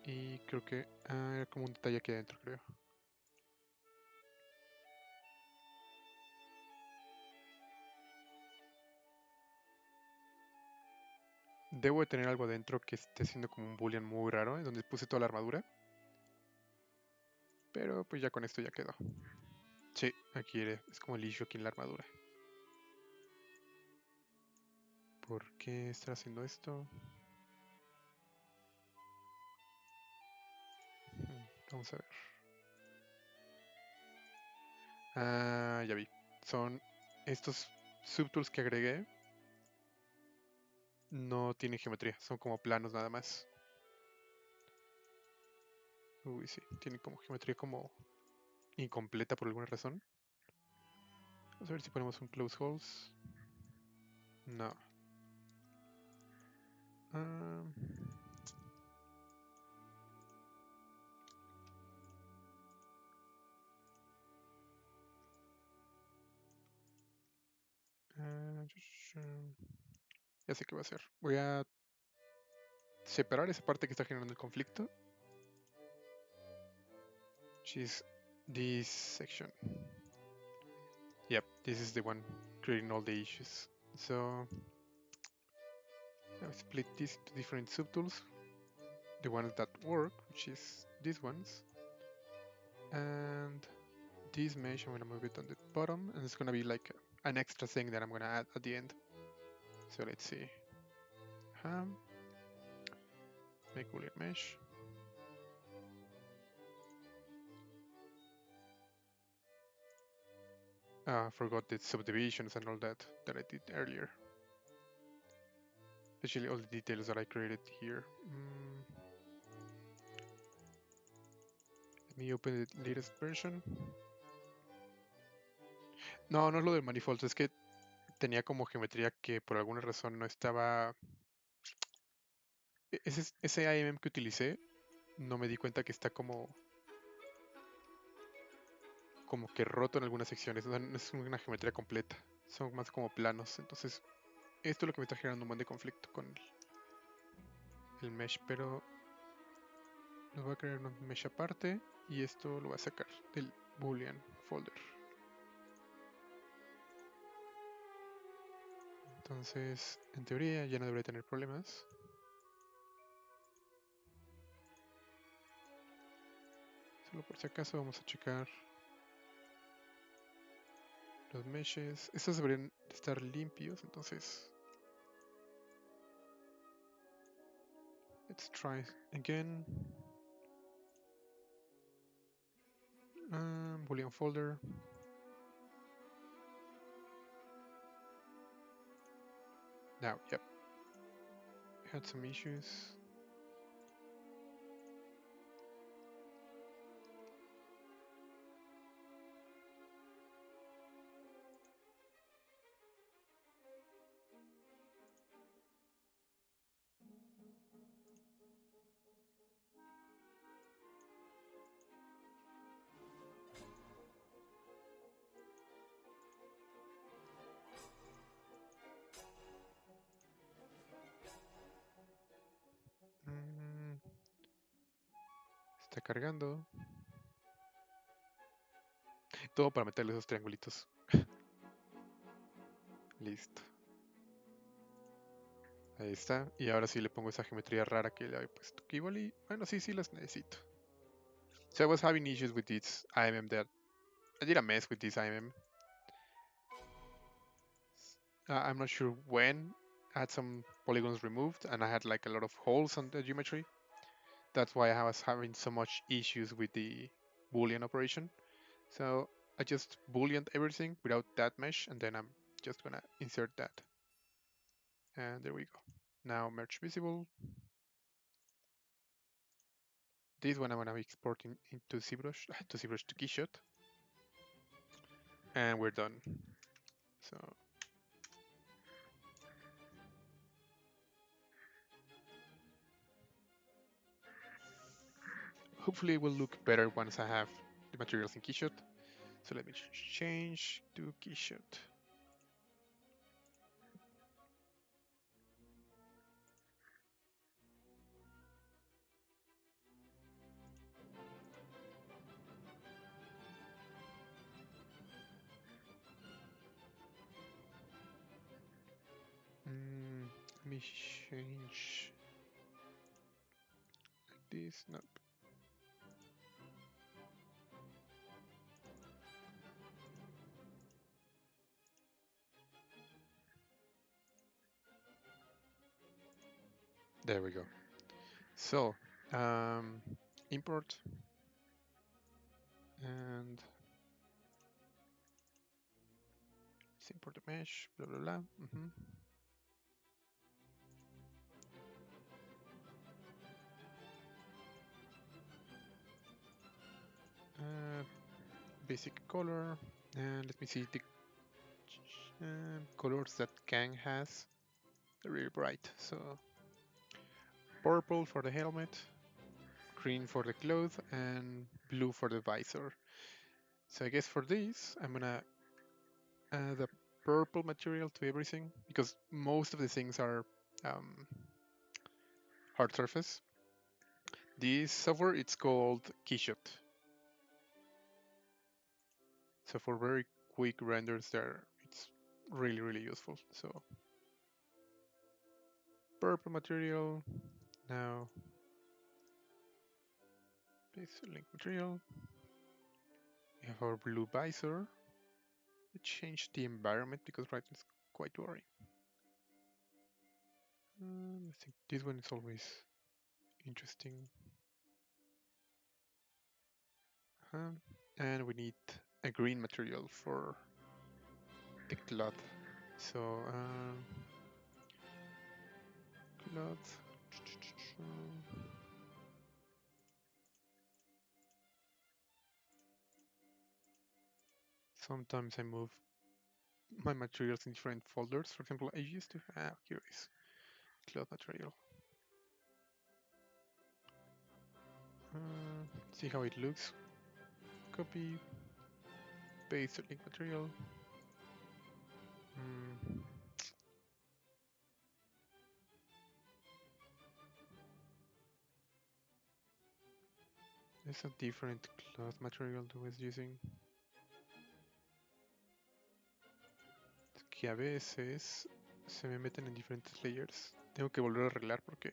Y creo que. Era como un detalle aquí adentro, creo. Debo de tener algo adentro que esté siendo como un boolean muy raro, en donde puse toda la armadura. Pero pues ya con esto ya quedó. Sí, aquí es como el issue aquí en la armadura. ¿Por qué estar haciendo esto? Vamos a ver. Ya vi. Son estos subtools que agregué. No tienen geometría, son como planos nada más. Uy, sí, tienen como geometría como incompleta por alguna razón. Vamos a ver si ponemos un close holes. No. Ah, ah, ya sé qué voy a hacer. Voy a separar esa parte que está generando el conflicto. Which is this section. Yep, this is the one creating all the issues. So I've split this into different subtools. The ones that work, which is these ones. And this mesh, I'm gonna move it on the bottom, and it's gonna be like an extra thing that I'm gonna add at the end. So let's see. Make Boolean mesh. Forgot the subdivisions and all that I did earlier. Especially all the details that I created here. Let me open the latest version. No, no es lo del manifold, es que tenía como geometría que por alguna razón no estaba. Ese IMM que utilicé, no me di cuenta que está como que roto en algunas secciones. No es una geometría completa, son más como planos. Entonces, esto es lo que me está generando un buen de conflicto con el mesh, pero les voy a crear un mesh aparte y esto lo voy a sacar del Boolean folder. Entonces, en teoría ya no debería tener problemas. Solo por si acaso vamos a checar. Los meshes. Estos deberían estar limpios, entonces. Let's try again. Boolean folder. Now, yep. Had some issues. Está cargando. Todo para meterle esos triangulitos. Listo. Ahí está. Y ahora sí le pongo esa geometría rara que le había puesto. Que igual y... Bueno, sí las necesito. So I was having issues with this IMM that... I did a mess with this IMM. I'm not sure when. I had some polygons removed and I had like a lot of holes on the geometry. That's why I was having so much issues with the Boolean operation. So I just Booleaned everything without that mesh, and then I'm just gonna insert that. And there we go. Now merge visible. This one I'm gonna be exporting into ZBrush, to Keyshot. And we're done. So hopefully it will look better once I have the materials in Keyshot. So let me change to Keyshot. Let me change like this. Nope. There we go. So import and let's import the mesh. Blah blah blah. Basic color, and let me see the colors that Kang has. They're really bright. So purple for the helmet, green for the clothes, and blue for the visor. So I guess for this, I'm gonna add a purple material to everything because most of the things are hard surface. This software, it's called Keyshot. So for very quick renders there, it's really useful. So purple material, now base link material. We have our blue visor. Let's change the environment because right now it's quite boring. I think this one is always interesting. And we need a green material for the cloth. So cloth. Sometimes I move my materials in different folders. For example, I used to have, here is cloth material. See how it looks. Copy, paste link material. There's a different cloth material that I was using. Es que a veces se me meten en diferentes layers. Tengo que volver a arreglar porque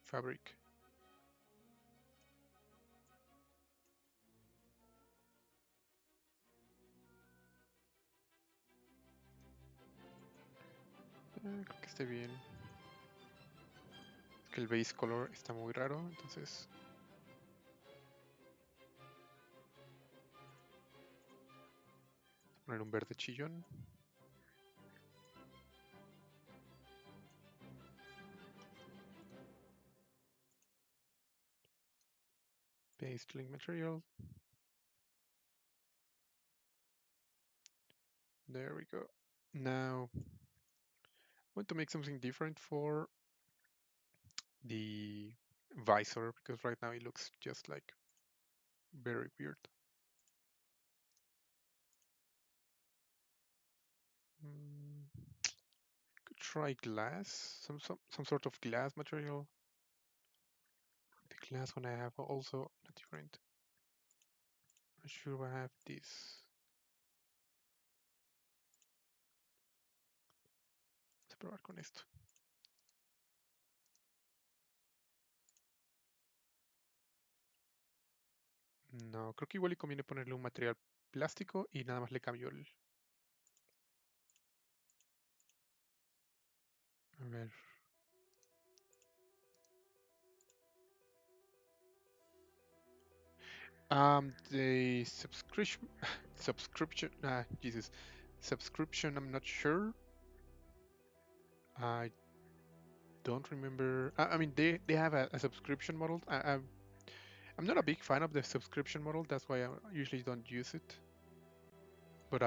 fabric. Creo que esté bien. Es que el base color está muy raro, entonces... Poner un verde chillón. Paste link material. There we go. Now, I want to make something different for the visor, because right now it looks just like very weird. Could try glass, some sort of glass material. The glass one I have also not different. Not sure I have this. Vamos a probar con esto. No, creo que igual le conviene ponerle un material plástico y nada más le cambio el... A ver. The subscription, I'm not sure. I don't remember. I mean, they have a subscription model. I'm not a big fan of the subscription model. That's why I usually don't use it. But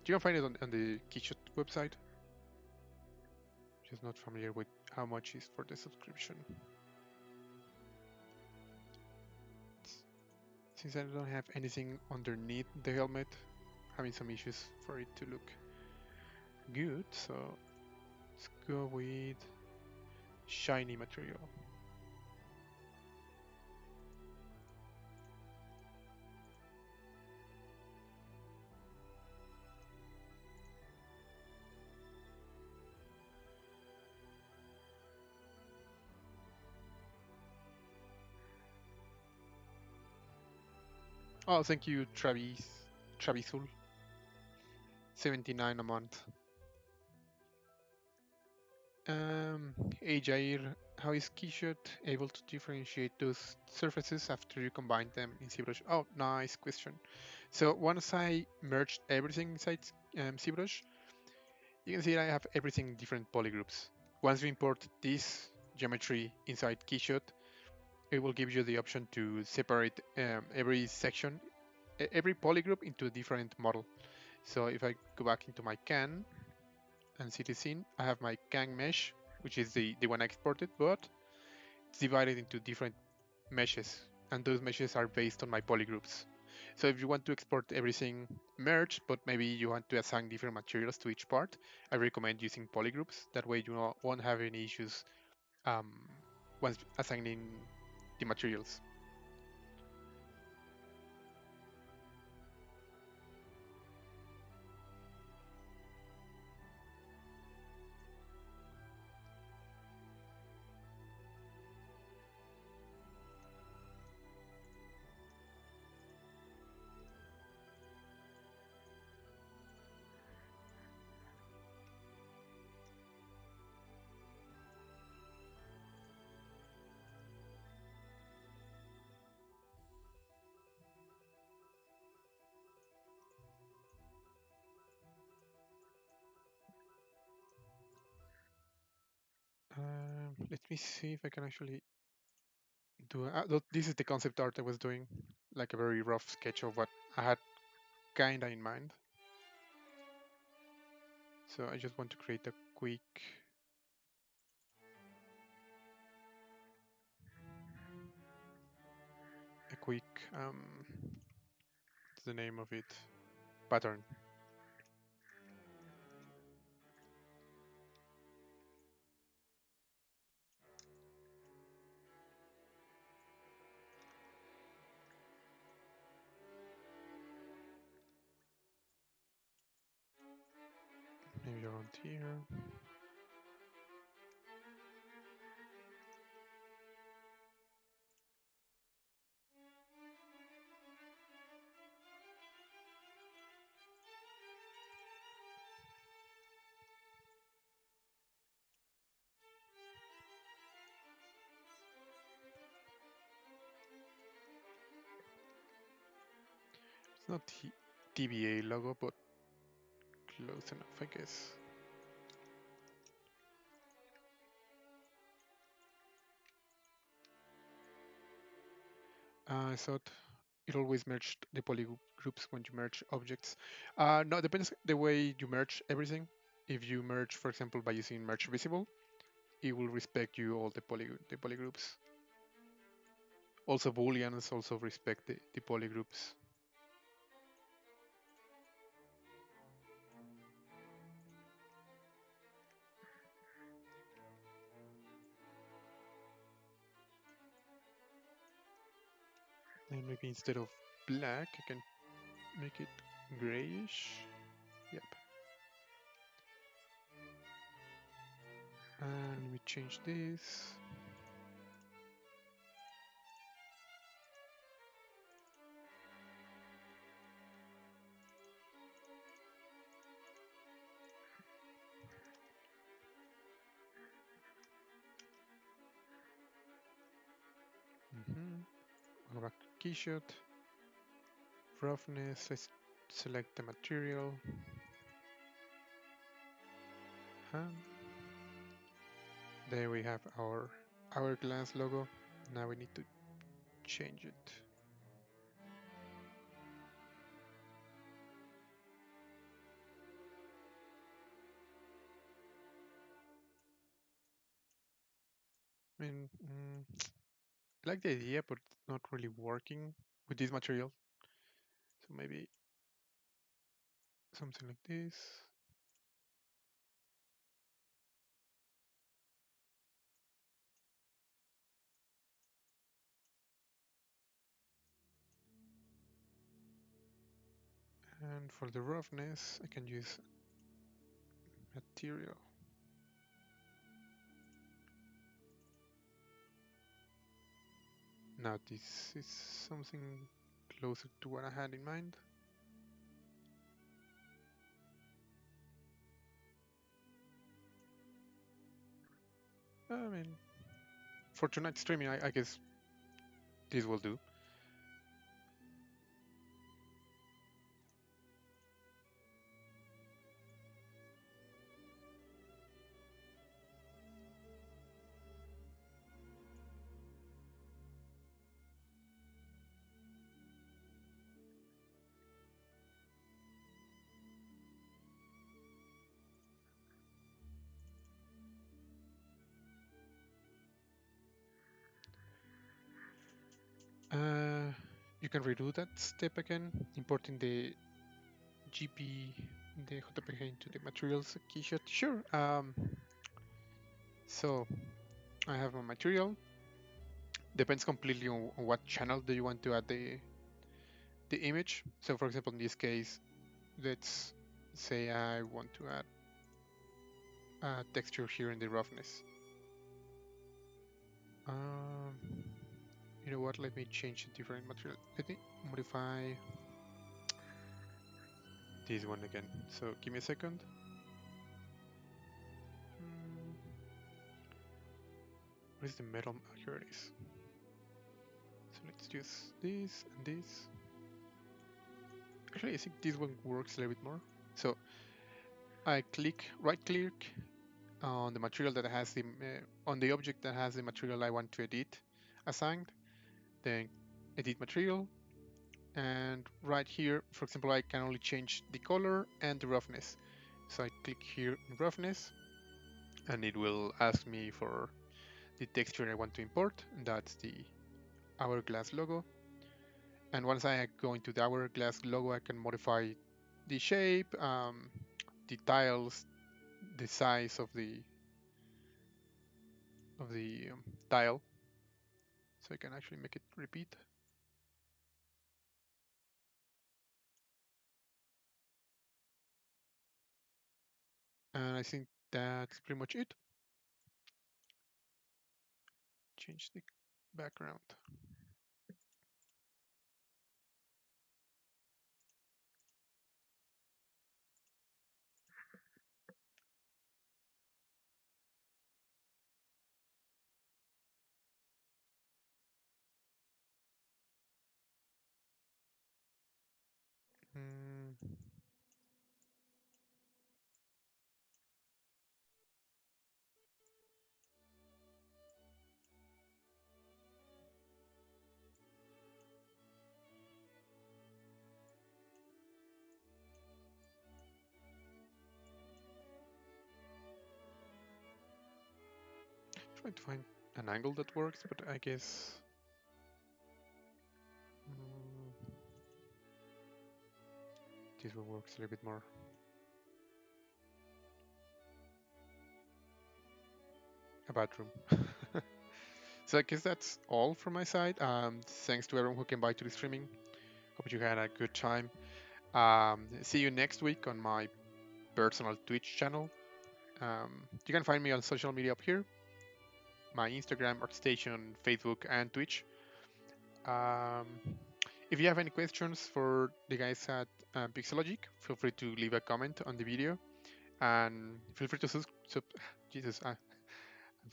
you can find it on the Keyshot website. Just not familiar with how much is for the subscription. Since I don't have anything underneath the helmet, having some issues for it to look good. So let's go with shiny material. Oh, thank you, Travisul. 79 a month. Hey Jair, how is Keyshot able to differentiate those surfaces after you combine them in ZBrush? Oh, nice question. So once I merged everything inside ZBrush, you can see I have everything in different polygroups. Once you import this geometry inside Keyshot, it will give you the option to separate every section, every polygroup into a different model. So if I go back into my can and see the scene, I have my Kang mesh, which is the one I exported, but it's divided into different meshes, and those meshes are based on my polygroups. So if you want to export everything merged, but maybe you want to assign different materials to each part, I recommend using polygroups. That way you won't have any issues once assigning the materials. Let me see if I can actually do. This is the concept art I was doing, like a very rough sketch of what I had kinda in mind. So I just want to create a quick what's the name of it? Pattern. Maybe around here. not TVA logo, but close enough, I guess. I thought it always merged the polygroups when you merge objects. No, it depends the way you merge everything. If you merge, for example, by using merge visible, it will respect you all the polygroups. Also, Booleans also respect the polygroups. And maybe instead of black, I can make it grayish. Yep. And we change this. Go back to Keyshot. Roughness. Let's select the material. There we have our hourglass logo. Now we need to change it. I mean, I like the idea, but it's not really working with this material. So maybe something like this. And for the roughness, I can use material. Now this is something closer to what I had in mind. I mean, for tonight's streaming, I guess this will do. You can redo that step again, importing the GP, the JPG into the materials keyshot. Sure. So I have a material. Depends completely on what channel do you want to add the image. So for example, in this case, let's say I want to add a texture here in the roughness. You know what? Let me change a different material. Let me modify this one again. So give me a second. What is the metal? Oh, here it is. So let's use this and this. Actually, I think this one works a little bit more. So I right click on the material that has the on the object that has the material I want to edit assigned. Then edit material, and right here, for example, I can only change the color and the roughness. So I click here in roughness, and it will ask me for the texture I want to import, and that's the hourglass logo. And once I go into the hourglass logo, I can modify the shape, the tiles, the size of the tile, so I can actually make it repeat. And I think that's pretty much it. Change the background. Mm, trying to find an angle that works, but I guess this one works a little bit more. A bathroom. So I guess that's all from my side. Thanks to everyone who came by to the streaming. Hope you had a good time. See you next week on my personal Twitch channel. You can find me on social media up here. My Instagram, ArtStation, Facebook, and Twitch. Um, if you have any questions for the guys at Pixologic, feel free to leave a comment on the video. And feel free to Jesus, I'm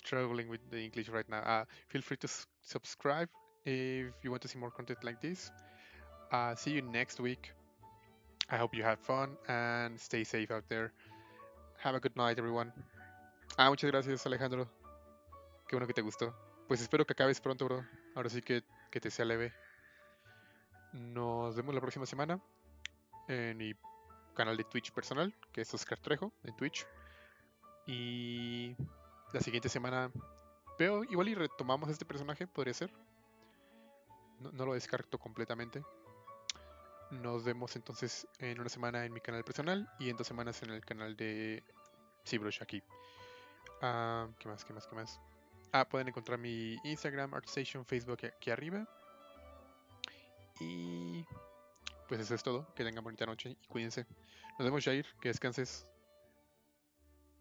struggling with the English right now. Feel free to subscribe if you want to see more content like this. See you next week. I hope you have fun and stay safe out there. Have a good night, everyone. Muchas gracias, Alejandro. Qué bueno que te gustó. Pues espero que acabes pronto, bro. Ahora sí que te sea leve. Nos vemos la próxima semana en mi canal de Twitch personal, que es Oscar Trejo en Twitch. Y la siguiente semana veo igual y retomamos este personaje, podría ser. No lo descarto completamente. Nos vemos entonces en una semana en mi canal personal y en 2 semanas en el canal de ZBrush aquí. ¿Qué más? ¿Qué más? ¿Qué más? Pueden encontrar mi Instagram, ArtStation, Facebook aquí arriba. Y pues eso es todo. Que tengan bonita noche y cuídense. Nos vemos, Jair. Que descanses.